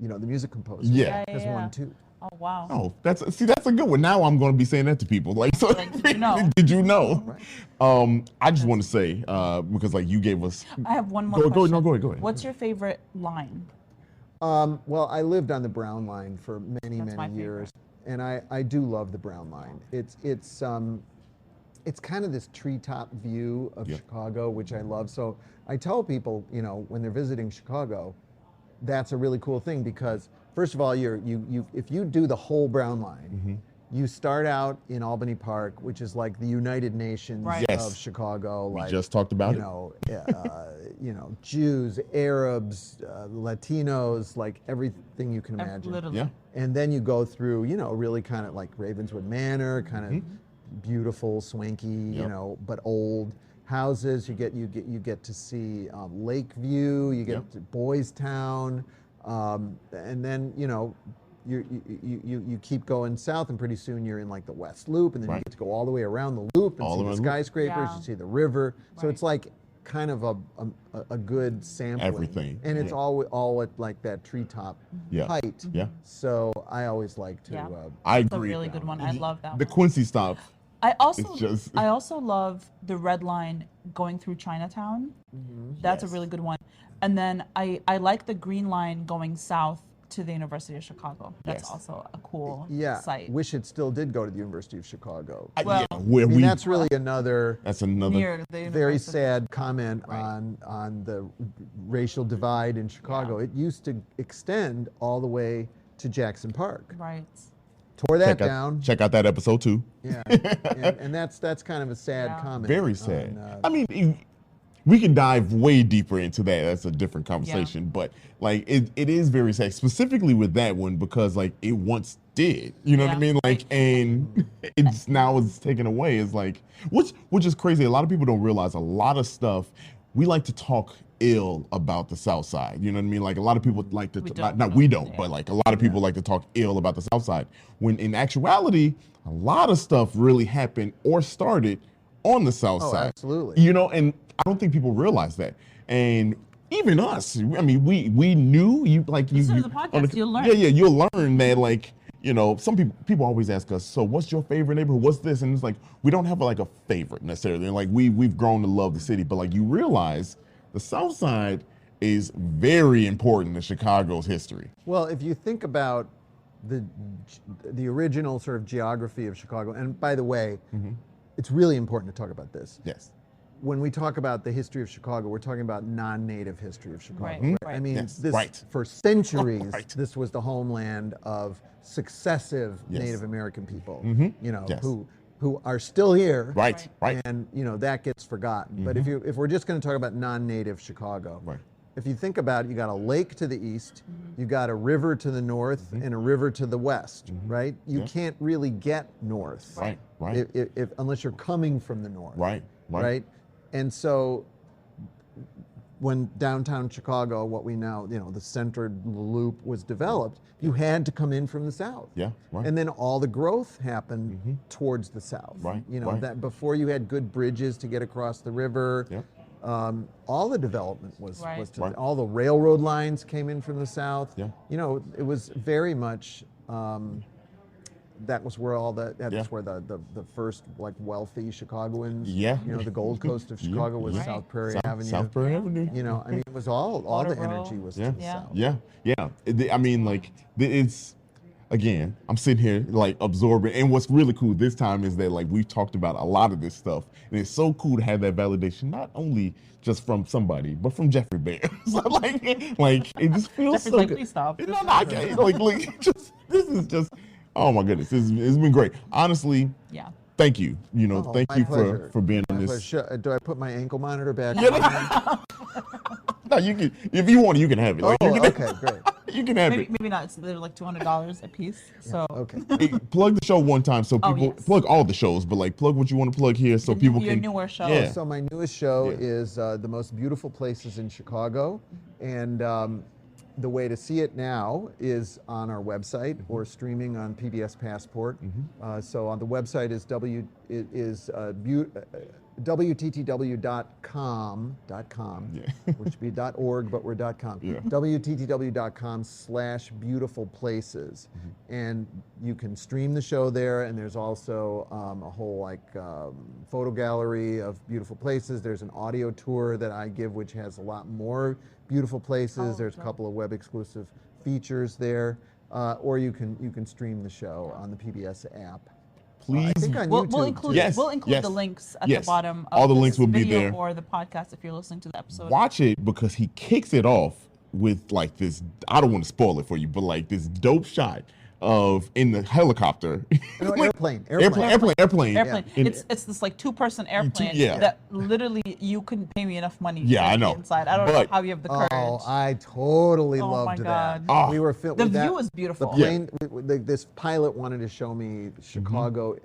the music composer. Yeah. Has won 2. Oh wow. oh, that's a good one. Now I'm going to be saying that to people. Like, so Like, did you know? did you know? I just want to say because like you gave us. I have one more Go question. ahead. What's your favorite line? Well, I lived on the Brown Line for many my years, and I do love the Brown Line. It's kind of this treetop view of Chicago, which I love. So I tell people, when they're visiting Chicago, that's a really cool thing because first of all, if you do the whole Brown Line, you start out in Albany Park, which is like the United Nations Right. Yes. of Chicago. We like, just talked about Jews, Arabs, Latinos, like everything you can imagine. Literally. Yeah. And then you go through, really kind of like Ravenswood Manor, kind of beautiful, swanky, but old houses. You get to see Lakeview. You get to Boys Town, and then you keep going south, and pretty soon you're in like the West Loop, and then you get to go all the way around the loop and All see the around the loop. skyscrapers. Yeah. You see the river. So Right. it's like kind of a good sampling. Everything. And it's all at like that treetop Yeah. height. Yeah. So I always like to. Yeah. I It's a agree. really good one. I love that The one. Quincy stop. I It's just- also love the red line going through Chinatown. That's a really good one. And then I like the green line going south to the University of Chicago. That's Yes. also a cool Yeah. site. Wish it still did go to the University of Chicago. Well, where I mean, we. that's really another That's another. Near the very university. sad comment Right. on the racial divide in Chicago. Yeah. It used to extend all the way to Jackson Park. Right. Tore that Check down. check out that episode too. Yeah. and that's kind of a sad Yeah. comment. Very sad. on, I mean, we can dive way deeper into that. That's a different conversation. But like, it is very sad, specifically with that one because like it once did. You know what I Yeah. mean? Like, and it's now it's taken away. It's like which is crazy. A lot of people don't realize a lot of stuff. We like to talk ill about the South Side. You know what I mean? Like a lot of people like to we don't, but like a lot of people like to talk ill about the South Side. When in actuality, a lot of stuff really happened or started on the South Oh, Side. absolutely. You know, and I don't think people realize that. And even us. I mean, we knew you like you. This is the podcast. You'll learn. Yeah, you'll learn that like. Some people always ask us, so what's your favorite neighborhood? What's this? And it's like, we don't have like a favorite necessarily. Like we've grown to love the city, but like you realize the South Side is very important to Chicago's history. Well, if you think about the original sort of geography of Chicago, and by the way, it's really important to talk about this. Yes. When we talk about the history of Chicago, we're talking about non-native history of Chicago. Right. I mean, Right. for centuries, Right. this was the homeland of successive Yes. Native American people, Yes. who are still here. Right. And that gets forgotten. But if we're just going to talk about non-native Chicago, Right. if you think about it, you got a lake to the east, you got a river to the north, and a river to the west, right? You can't really get north, Right. if unless you're coming from the north, Right. And so, when downtown Chicago, what we now, the centered loop was developed, you had to come in from the south. Yeah, right. And then all the growth happened towards the south. Right, That before you had good bridges to get across the river. Yeah. All the development was Right. all the railroad lines came in from the south. Yeah. It was very much. That was where where the first like wealthy Chicagoans. Yeah. The Gold Coast of Chicago was Right. South Prairie Avenue. South Prairie Avenue. It was all the Water Row. energy was to the south. Yeah. I mean, like, it's, again, I'm sitting here, like, absorbing. And what's really cool this time is that, like, we've talked about a lot of this stuff. And it's so cool to have that validation, not only just from somebody, but from Geoffrey Baer. So, like, it just feels Jeffrey's so like, good. please stop. No, I can't. This is just, oh, my goodness. It's been great. Honestly, Yeah. thank you. Thank My you pleasure. for being on My this. pleasure. Do I put my ankle monitor back on? No, you can, if you want, you can have it. Like, you can, Okay, great. You can have it. Maybe not. They're like $200 a piece. So Okay. Hey, plug the show one time so people yes. plug all the shows, but like plug what you want to plug here so people your can. newer show. Yeah. So my newest show Yeah. is The Most Beautiful Places in Chicago, and the way to see it now is on our website or streaming on PBS Passport. So on the website is WTTW.com, which would be .org, but we're .com. Yeah. WTTW.com/beautiful places, and you can stream the show there. And there's also a whole photo gallery of beautiful places. There's an audio tour that I give, which has a lot more beautiful places. There's a couple of web exclusive features there, or you can stream the show on the PBS app. Please. I think on We'll YouTube. include Yes, the links at yes. the bottom of All the this links will be video there. or the podcast if you're listening to the episode. Watch it because he kicks it off with like this. I don't want to spoil it for you, but like this dope shot of in the helicopter. No, airplane. Airplane. Yeah. It's this like 2-person airplane yeah. that literally you couldn't pay me enough money Yeah, to I get know. inside. I don't know But- how you have the courage. Oh, I totally Oh loved my that. God. We were The view is beautiful. The plane, this pilot wanted to show me Chicago,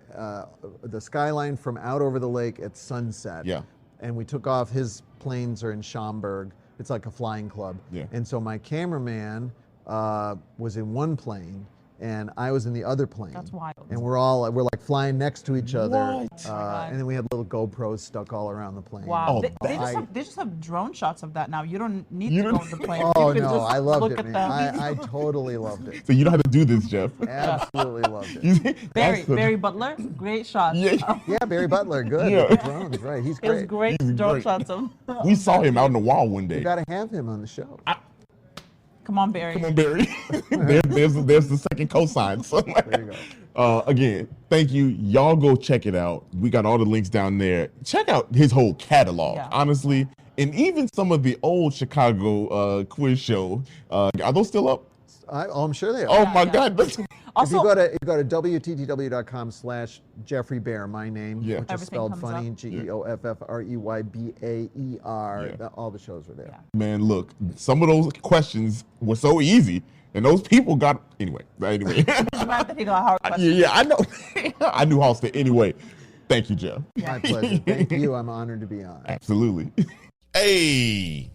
the skyline from out over the lake at sunset. Yeah. And we took off. His planes are in Schaumburg. It's like a flying club. Yeah. And so my cameraman was in one plane, and I was in the other plane. That's wild. And we're like flying next to each other. What? Oh my God. And then we had little GoPros stuck all around the plane. Wow. Oh, They just have drone shots of that now. You don't need You to don't- go on the plane. Oh You can no, just I loved look it, at man. them. I totally loved it. So you don't have to do this, Jeff. Absolutely loved it. You see, that's the- Barry Butler, great shot. Yeah. Yeah, Barry Butler, good. Yeah. With the drones, right? He's It was great. great He's drone great. shots of. We saw him out in the wall one day. You got to have him on the show. Come on, Barry. Come on, Barry. there's the second cosign. So There you again, thank you. Y'all go check it out. We got all the links down there. Check out his whole catalog, Yeah. honestly. And even some of the old Chicago quiz show. Are those still up? I'm sure they are. Oh my yeah. God. That's, If you Also, go to WTTW.com/Geoffrey Baer, my name, Yeah. which is Everything spelled comes funny, up. GeoffreyBaer. Yeah. All the shows are there. Yeah. man, look, some of those questions were so easy. And those people got, anyway. I'm mad that he got a hard question. Yeah, I know. I knew Halsted. Anyway, thank you, Jeff. My pleasure. Thank you. I'm honored to be on. Absolutely. Hey.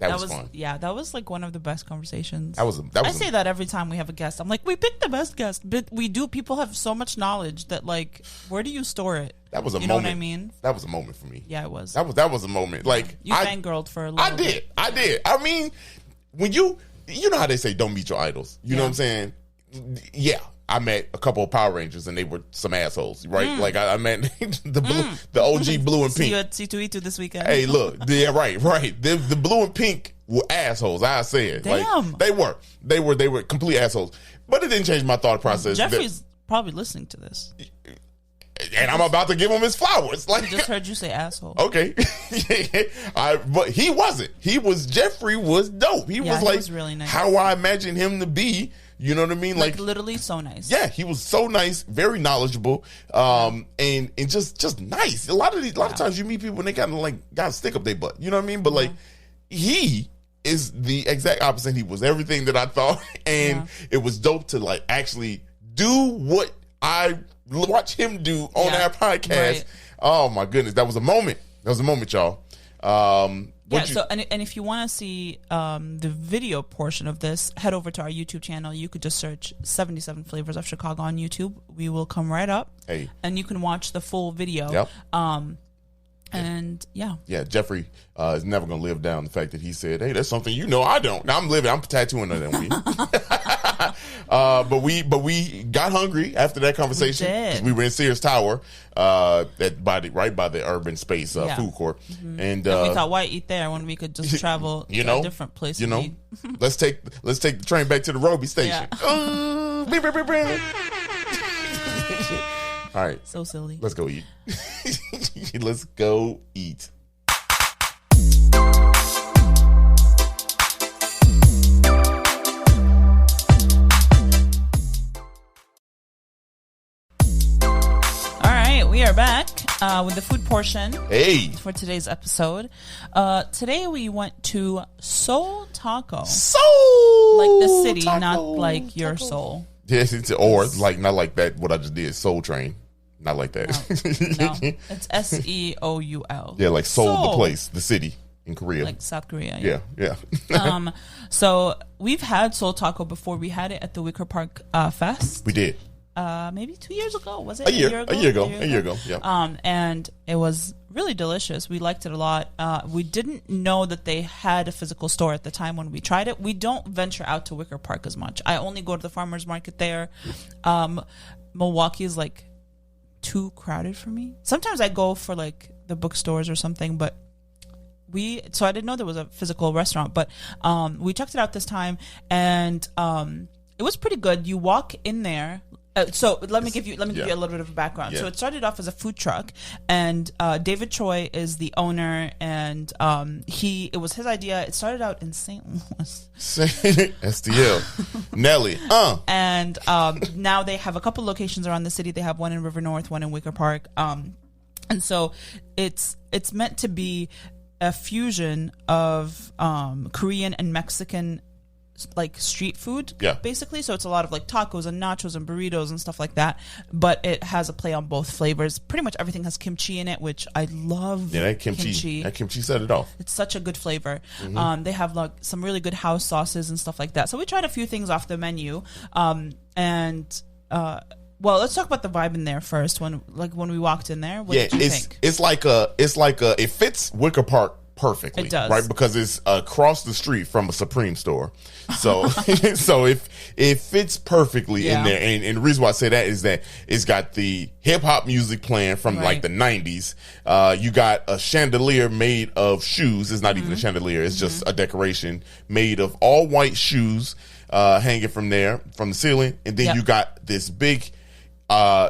That was fun. Yeah, that was like one of the best conversations. That was I say that every time we have a guest. I'm like, we picked the best guest, but we do. People have so much knowledge that like, where do you store it? That was a you moment. know what I mean? That was a moment for me. Yeah, it was. That was a moment. Like you fangirled for a little bit. I did. I mean, when you know how they say don't meet your idols. You know what I'm saying? Yeah. I met a couple of Power Rangers and they were some assholes, right? Like I met the OG blue and pink. See you at C2E2 this weekend. Hey, look, yeah, right. The blue and pink were assholes. I say it. Damn. Like they were complete assholes. But it didn't change my thought process. Jeffrey's probably listening to this, and I'm about to give him his flowers. Like, I just heard you say asshole. Okay, but he wasn't. Jeffrey was dope. He was really nice. How I imagined him to be. You know what I mean? Like literally so nice. Yeah, he was so nice, very knowledgeable, and just nice. A lot of times you meet people and they got a stick up their butt. You know what I mean? But like he is the exact opposite. He was everything that I thought, and it was dope to like actually do what I watch him do on our podcast. Right. Oh my goodness, that was a moment. Y'all. So if you want to see the video portion of this, head over to our YouTube channel. You could just search 77 Flavors of Chicago on YouTube. We will come right up. Hey. And you can watch the full video. Yep. And yeah, Geoffrey is never gonna live down the fact that he said, "Hey, that's something I don't." Now I'm tattooing on that. But we got hungry after that conversation. We were in Sears Tower, right by the urban space food court, and we thought, why eat there when we could just travel to a different place? Let's take the train back to the Roby station. Yeah. All right. So silly. Let's go eat. Let's go eat. All right, we are back with the food portion. Hey. For today's episode. Today we went to Soul Taco. Soul! Like the city, not like your soul. Yes, or like not like that. What I just did, Soul Train, not like that. No. It's SEOUL. Yeah, like Seoul, the place, the city in Korea, like South Korea. Yeah. So we've had Soul Taco before. We had it at the Wicker Park Fest. We did. Maybe 2 years ago. Was it a year ago? Yeah. And it was really delicious. We liked it a lot. We didn't know that they had a physical store at the time when we tried it. We don't venture out to Wicker Park as much. I only go to the farmers market there. Milwaukee is like too crowded for me. Sometimes I go for like the bookstores or something, but so I didn't know there was a physical restaurant, but we checked it out this time, and it was pretty good. You walk in there. So let me give you a little bit of a background. Yeah. So it started off as a food truck, and David Choi is the owner, and it was his idea. It started out in St. Louis. STL. Nelly. And now they have a couple locations around the city. They have one in River North, one in Wicker Park. And so it's meant to be a fusion of Korean and Mexican like street food, basically. So it's a lot of like tacos and nachos and burritos and stuff like that, but it has a play on both flavors. Pretty much everything has kimchi in it, which I love. Yeah, that kimchi set it off. It's such a good flavor. They have like some really good house sauces and stuff like that. So we tried a few things off the menu, well, let's talk about the vibe in there first. When we walked in there, what did you think? It fits Wicker Park perfectly. It does. Right? Because it's across the street from a Supreme store. So so it fits perfectly in there. And the reason why I say that is that it's got the hip hop music playing from like the 90s. You got a chandelier made of shoes. It's not even a chandelier. It's just a decoration made of all white shoes hanging from the ceiling. And then you got this big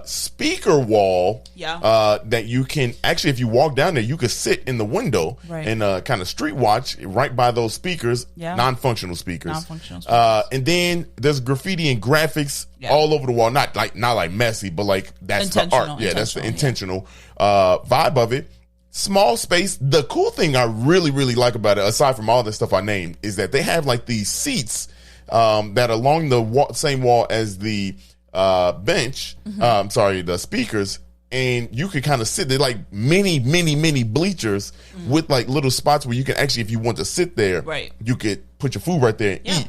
speaker wall that you can actually, if you walk down there, you could sit in the window and kind of street watch right by those speakers, non-functional speakers. And then there's graffiti and graphics all over the wall, not like messy, but like that's the art. Yeah, that's the intentional vibe of it. Small space. The cool thing I really, really like about it, aside from all the stuff I named, is that they have like these seats that are along the same wall as the bench, the speakers, and you could kind of sit there like many bleachers with like little spots where you can actually, if you want to sit there, you could put your food right there and eat.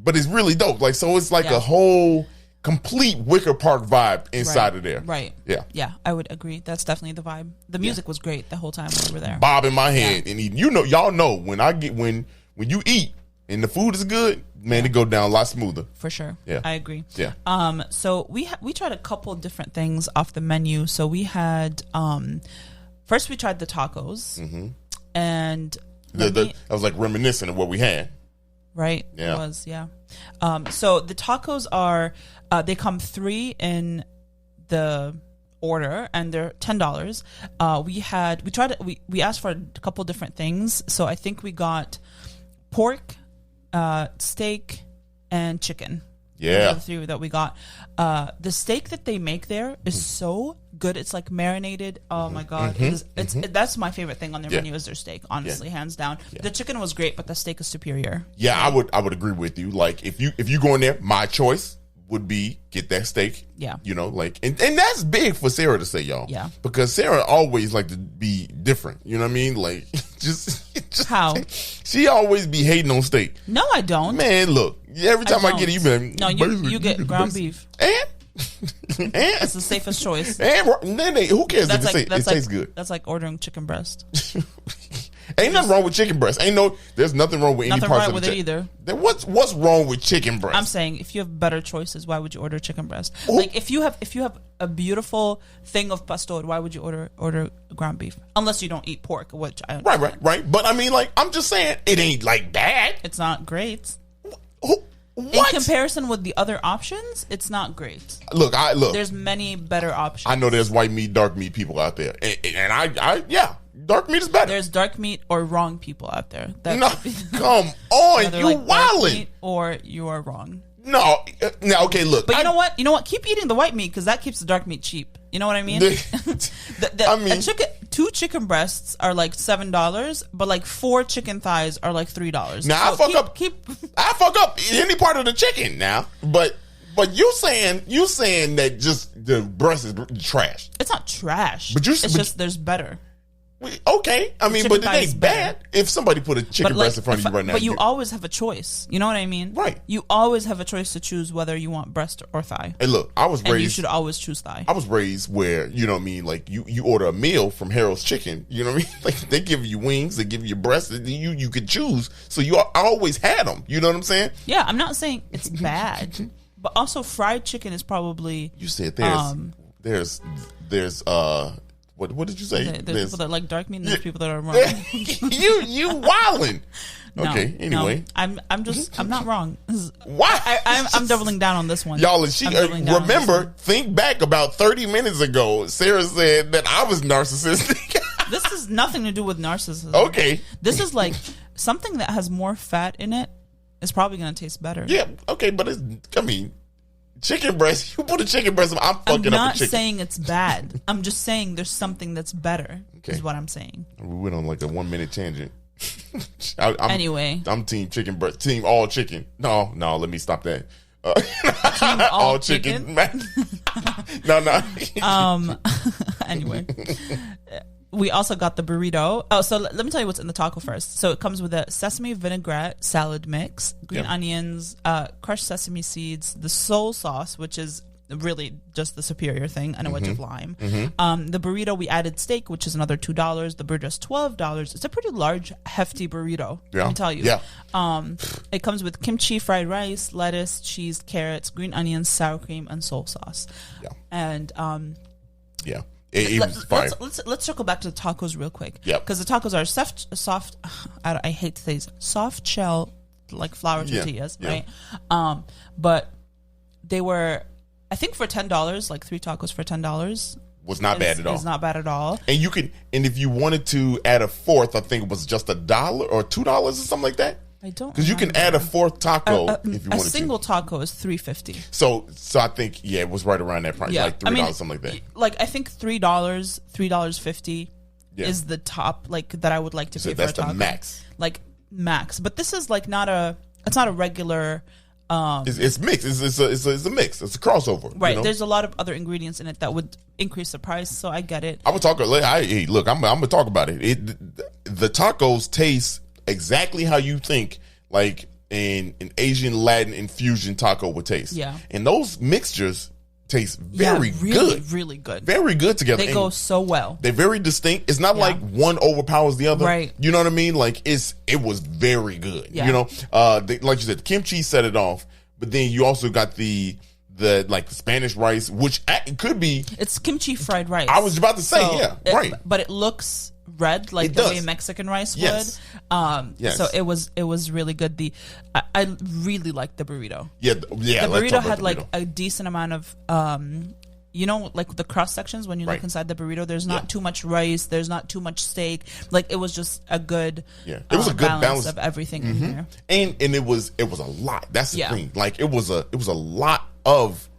But it's really dope. Like, so it's like a whole complete Wicker Park vibe inside of there. Right. Yeah. Yeah, I would agree. That's definitely the vibe. The music was great the whole time we were there. Bob in my head, and y'all know when you eat and the food is good, man, it go down a lot smoother. For sure. Yeah. I agree. Yeah. So we tried a couple different things off the menu. So we had first we tried the tacos, and I was like reminiscent of what we had. Right. Yeah. It was, yeah. So the tacos are they come 3 in the order, and they're $10. We asked for a couple different things. So I think we got pork, steak, and chicken. Yeah. Those are the 3 that we got. The steak that they make there is so good. It's like marinated. Oh my God. That's my favorite thing on their menu is their steak, honestly, hands down. The chicken was great, but the steak is superior. Yeah, I would agree with you. Like if you go in there, my choice would be get that steak. Yeah. And that's big for Sarah to say, y'all. Yeah. Because Sarah always like to be different. You know what I mean? Like just how? She always be hating on steak. No, I don't. Man, look. Every time I get it, you be like, no, you get ground beef. And that's the safest choice. And who cares if it tastes good? That's like ordering chicken breast. Ain't nothing wrong with chicken breast. There's nothing wrong with any parts of with it either. Then what's wrong with chicken breast? I'm saying if you have better choices, why would you order chicken breast? Like if you have a beautiful thing of pastor, why would you order ground beef? Unless you don't eat pork, which I right. But I'm just saying it ain't like bad. It's not great. What? In comparison with the other options, it's not great. Look. There's many better options. I know there's white meat, dark meat people out there, and I dark meat is better. There's dark meat or wrong people out there. No, come on, you like wildin'. Or you are wrong. No, okay, look. But you know what? Keep eating the white meat because that keeps the dark meat cheap. You know what I mean? Two chicken breasts are like $7, but like 4 chicken thighs are like $3. Now so I fuck up any part of the chicken now, but you saying that just the breast is trash. It's not trash. It's just there's better. Okay, but it ain't bad. If somebody put a chicken breast in front of you right now, but you always have a choice. You know what I mean? Right. You always have a choice to choose whether you want breast or thigh. Hey, look, I was raised. And you should always choose thigh. I was raised where like you order a meal from Harold's Chicken. You know what I mean? Like they give you wings, they give you breasts. You could choose. So I always had them. You know what I'm saying? Yeah, I'm not saying it's bad, but also fried chicken is probably. You said there's What did you say? There's people that like dark meat and there's people that are wrong. you wildin'. Okay, anyway. No, I'm not wrong. Why? I'm doubling down on this one. Y'all, think back about 30 minutes ago, Sarah said that I was narcissistic. This has nothing to do with narcissism. Okay. This is like something that has more fat in it is probably going to taste better. Yeah, okay, but chicken breast. You put a chicken breast. I'm fucking up a chicken. I'm not saying it's bad. I'm just saying there's something that's better. Okay. Is what I'm saying. We went on like a 1-minute tangent. Anyway, I'm team chicken breast. Team all chicken. No. Let me stop that. Team all chicken. No. Anyway. We also got the burrito. Oh, so let me tell you what's in the taco first. So it comes with a sesame vinaigrette salad mix, green onions, crushed sesame seeds, the soul sauce, which is really just the superior thing, and a wedge of lime. The burrito, we added steak, which is another $2. The burrito is $12. It's a pretty large, hefty burrito, let me tell you. Yeah. It comes with kimchi, fried rice, lettuce, cheese, carrots, green onions, sour cream, and soul sauce. Yeah. And yeah. Let's circle back to the tacos real quick. Yeah. Because the tacos are soft. I hate to say this, soft shell, like flour tortillas, right? But they were, I think for $10, like 3 tacos for $10 was not bad at all. It's not bad at all. And if you wanted to add a fourth, I think it was just $1 or $2 or something like that. I don't, because you can add a fourth taco if you wanted to. A single taco is $3.50. So I think it was right around that price, like $3, something like that. Like I think $3.50 is the top, like that I would like to pay for a taco. That's the max, like max. But this is like it's not a regular. It's mixed. It's a mix. It's a crossover. Right. You know? There's a lot of other ingredients in it that would increase the price. So I get it. I would talk. Look, I'm gonna talk about it. The tacos taste exactly how you think, like an Asian Latin infusion taco would taste. Yeah. And those mixtures taste very really, good. Really good. Very good together. They go so well. They're very distinct. It's not like one overpowers the other. Right. You know what I mean? Like it was very good. Yeah. You know, like you said, the kimchi set it off, but then you also got the Spanish rice, which could be. It's kimchi fried rice. I was about to say, right. But it looks red like the way Mexican rice would. Yes. So it was really good. I really liked the burrito. Yeah. The burrito had like a decent amount of like the cross sections when you look inside the burrito. There's not too much rice. There's not too much steak. Like it was just a good. Yeah. It was a good balance of everything in here. And it was a lot. That's the thing. Like it was a lot of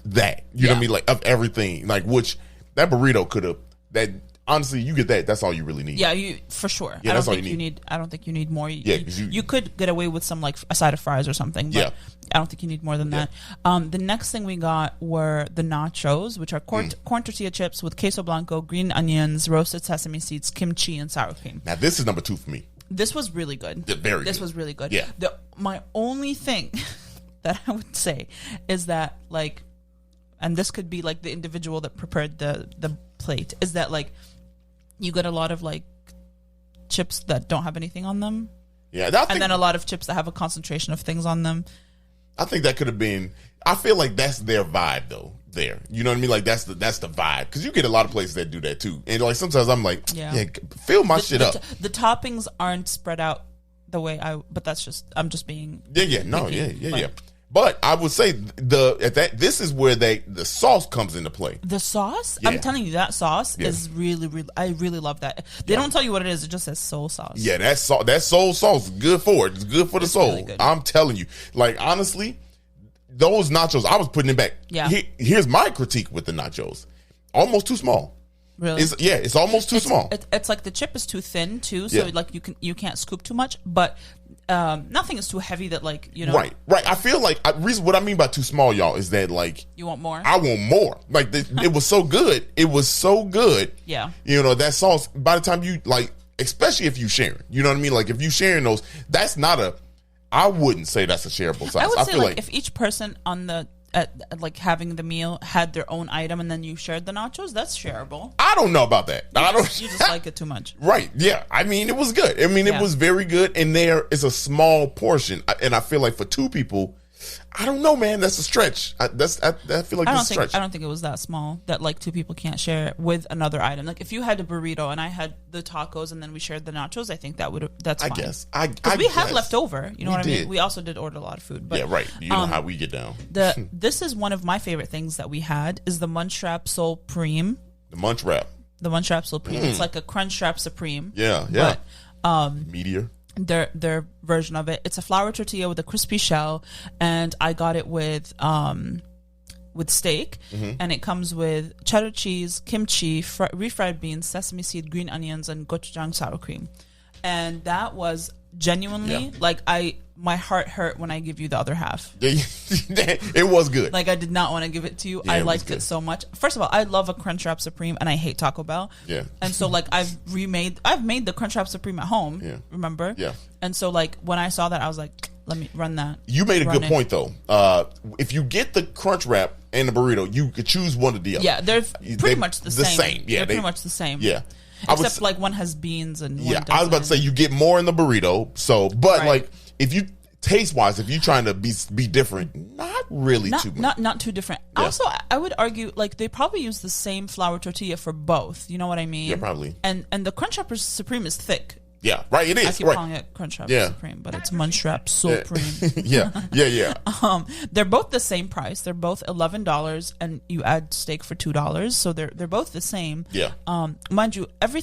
that. You know what I mean? Like of everything. Like which that burrito could have that. Honestly, you get that. That's all you really need. Yeah, for sure. Yeah, that's all you need. I don't think you need more. You could get away with some like a side of fries or something. But I don't think you need more than that. The next thing we got were the nachos, which are corn tortilla chips with queso blanco, green onions, roasted sesame seeds, kimchi, and sour cream. Now this is number 2 for me. This was really good. This was really good. Yeah. My only thing that I would say is that like, and this could be like the individual that prepared the plate, is that like. You get a lot of like chips that don't have anything on them. Yeah. And then a lot of chips that have a concentration of things on them. I think that could have been, I feel like that's their vibe though. There. You know what I mean? Like that's the vibe. Because you get a lot of places that do that too. And like sometimes I'm like, fill my shit up. The toppings aren't spread out the way but that's just, I'm just being. Yeah. But I would say this is where the sauce comes into play. The sauce? Yeah. I'm telling you, that sauce is really, really, I really love that. They don't tell you what it is. It just says soul sauce. Yeah, that soul sauce is good for it. It's good for the soul. Really I'm telling you. Like, honestly, those nachos, I was putting it back. Yeah. Here's my critique with the nachos. Almost too small. Really? It's almost too small. It's like the chip is too thin too, so like you can't scoop too much, but nothing is too heavy that like, you know. Right. I feel like what I mean by too small, y'all, is that like you want more. I want more. Like it was so good. It was so good. Yeah. You know that sauce. By the time you like, especially if you sharing, you know what I mean. Like if you sharing those, that's not I wouldn't say that's a shareable size. I would say like if each person on the like having the meal had their own item and then you shared the nachos, that's shareable. I don't know about that. You just like it too much. Right. Yeah. I mean, it was good. I mean, it was very good. And there is a small portion. And I feel like for 2 people, I don't know, man. That's a stretch. I feel like it's a stretch. I don't think it was that small that like 2 people can't share with another item. Like if you had a burrito and I had the tacos and then we shared the nachos, I think that's fine. I guess. Because we had leftover. You know what I mean? We also did order a lot of food. But, yeah, right. You know how we get down. This is one of my favorite things that we had is the Munchwrap Supreme. The Munchwrap. The Munchwrap Supreme. It's like a Crunchwrap Supreme. Yeah. But, meatier. Their version of it. It's a flour tortilla with a crispy shell, and I got it with steak, and it comes with cheddar cheese, kimchi, refried beans, sesame seed, green onions, and gochujang sour cream. And that was genuinely like my heart hurt when I give you the other half. It was good. Like I did not want to give it to you. I liked it so much. First of all, I love a Crunchwrap Supreme and I hate Taco Bell. Yeah. And so like I've made the Crunchwrap Supreme at home. Yeah. Remember? Yeah. And so like when I saw that I was like, let me run that. You made a good point though. If you get the Crunchwrap and the burrito, you could choose one or the other. Yeah, they're pretty much the same. Yeah, they're pretty much the same. Yeah. Except like one has beans and one doesn't. I was about to say you get more in the burrito. So, but like if you taste wise, if you're trying to be different, not really too much. Not too different. Yeah. Also, I would argue like they probably use the same flour tortilla for both. You know what I mean? Yeah, probably. And the Crunchwrap Supreme is thick. Yeah, right. It is. I keep calling it Crunchwrap Supreme, but it's Munchwrap Supreme. Yeah. They're both the same price. They're both $11, and you add steak for $2, so they're both the same. Yeah. Mind you, every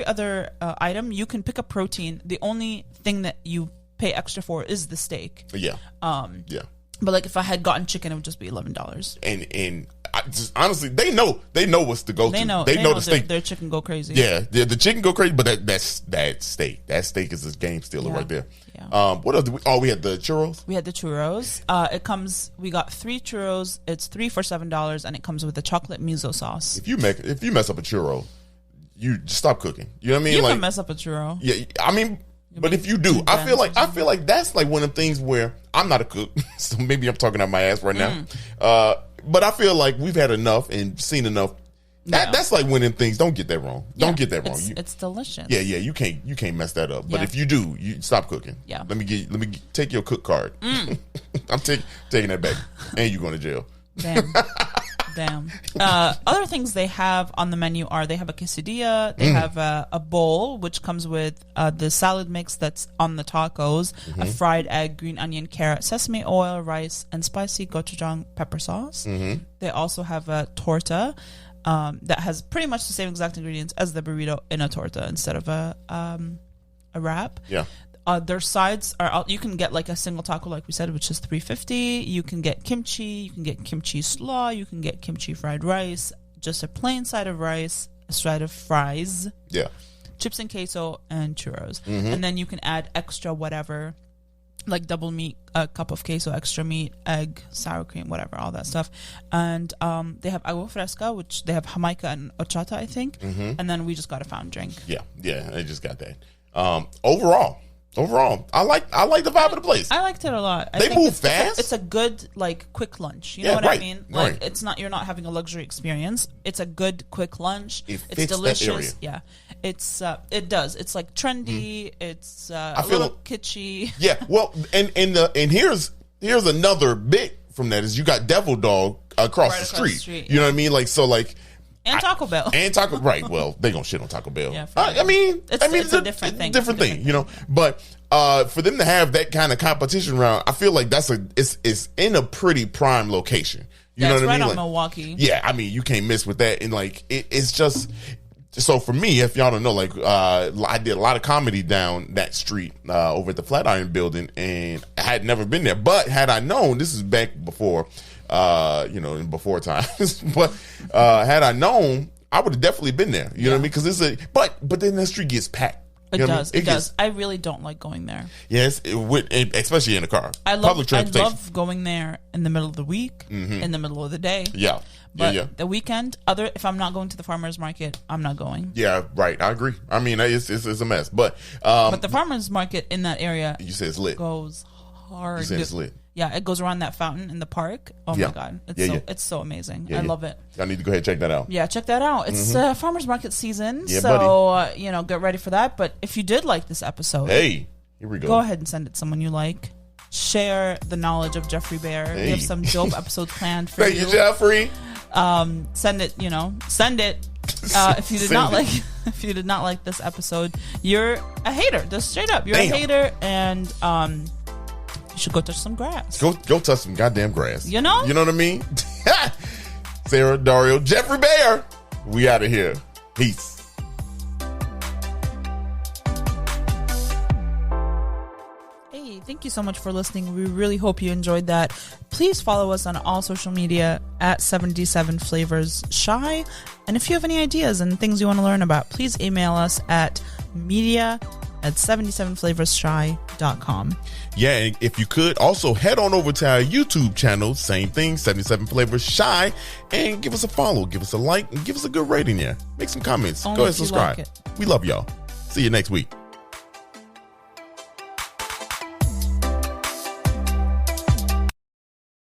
other item you can pick up protein. The only thing that you pay extra for is the steak. Yeah. But like if I had gotten chicken, it would just be $11. And honestly, they know what's the go-to. They know the steak. Their chicken go crazy. Yeah, the chicken go crazy, but that steak. That steak is a game stealer right there. Yeah. What else? We had the churros. We had the churros. We got 3 churros. It's 3 for $7, and it comes with a chocolate miso sauce. If you mess up a churro, you just stop cooking. You know what I mean? You can mess up a churro. Yeah, I mean. But if you do, I feel like that's like one of the things where I'm not a cook, so maybe I'm talking out my ass right now. But I feel like we've had enough and seen enough. That's like one of them things. Don't get that wrong. Don't get that wrong. It's delicious. Yeah. You can't mess that up. But if you do, you stop cooking. Yeah. Let me take your cook card. I'm taking that back, and you're going to jail. Damn. Other things they have on the menu are they have a quesadilla, they have a bowl which comes with the salad mix that's on the tacos, a fried egg, green onion, carrot, sesame oil, rice, and spicy gochujang pepper sauce. They also have a torta that has pretty much the same exact ingredients as the burrito in a torta instead of a wrap. Yeah. Their sides are you can get like a single taco, like we said, which is $3.50. You can get kimchi, you can get kimchi slaw, you can get kimchi fried rice, just a plain side of rice, a side of fries, chips and queso, and churros. And then you can add extra whatever, like double meat, a cup of queso, extra meat, egg, sour cream, whatever, all that stuff. And they have agua fresca, which they have Jamaica and horchata, I think. And then we just got a fountain drink. Yeah, I just got that. Overall, I like the vibe of the place. I liked it a lot. They move fast. It's a good like quick lunch. You know what I mean? Like it's not, you're not having a luxury experience. It's a good quick lunch. It's delicious. Yeah. It does. It's like trendy. It's a little kitschy. Yeah. Well, and here's another bit from that is you got Devil Dog across the street. You know what I mean? Like so like. And Taco Bell. Right. Well, they gonna shit on Taco Bell. Yeah, I mean, it's a different thing. Different thing, you know. But for them to have that kind of competition around, I feel like it's in a pretty prime location. You know what I mean? Right on like, Milwaukee. Yeah, I mean, you can't miss with that. And like, it's just. So for me, if y'all don't know, like I did a lot of comedy down that street over at the Flatiron Building, and I had never been there. But had I known, this is back before. In before times, but had I known, I would have definitely been there. You know what I mean? Because but then the street gets packed. It does. It does. I really don't like going there. Yes, especially in a car. Public transportation. I love going there in the middle of the week, in the middle of the day. Yeah. But the weekend, if I'm not going to the farmer's market, I'm not going. Yeah, right. I agree. I mean, it's a mess. But the farmer's market in that area, you said it's lit. Goes hard. You said it's lit. Yeah, it goes around that fountain in the park. Oh my God. It's so amazing. I love it. I need to go ahead and check that out. Yeah, check that out. It's farmer's market season. Yeah, so, get ready for that. But if you did like this episode. Hey, here we go. Go ahead and send it to someone you like. Share the knowledge of Geoffrey Baer. Hey. We have some dope episodes planned for you. Thank you, Geoffrey. Send it, send it. If you did not like this episode, you're a hater. Just straight up. You're a hater, and you should go touch some grass. Go touch some goddamn grass. You know? You know what I mean? Sarah, Dario, Geoffrey Baer. We out of here. Peace. Hey, thank you so much for listening. We really hope you enjoyed that. Please follow us on all social media at 77 Flavors Shy. And if you have any ideas and things you want to learn about, please email us at media@77flavorsshy.com. Yeah, and if you could, also head on over to our YouTube channel, same thing, 77 Flavors Shy, and give us a follow, give us a like, and give us a good rating there. Make some comments. Go ahead and subscribe. We love y'all. See you next week.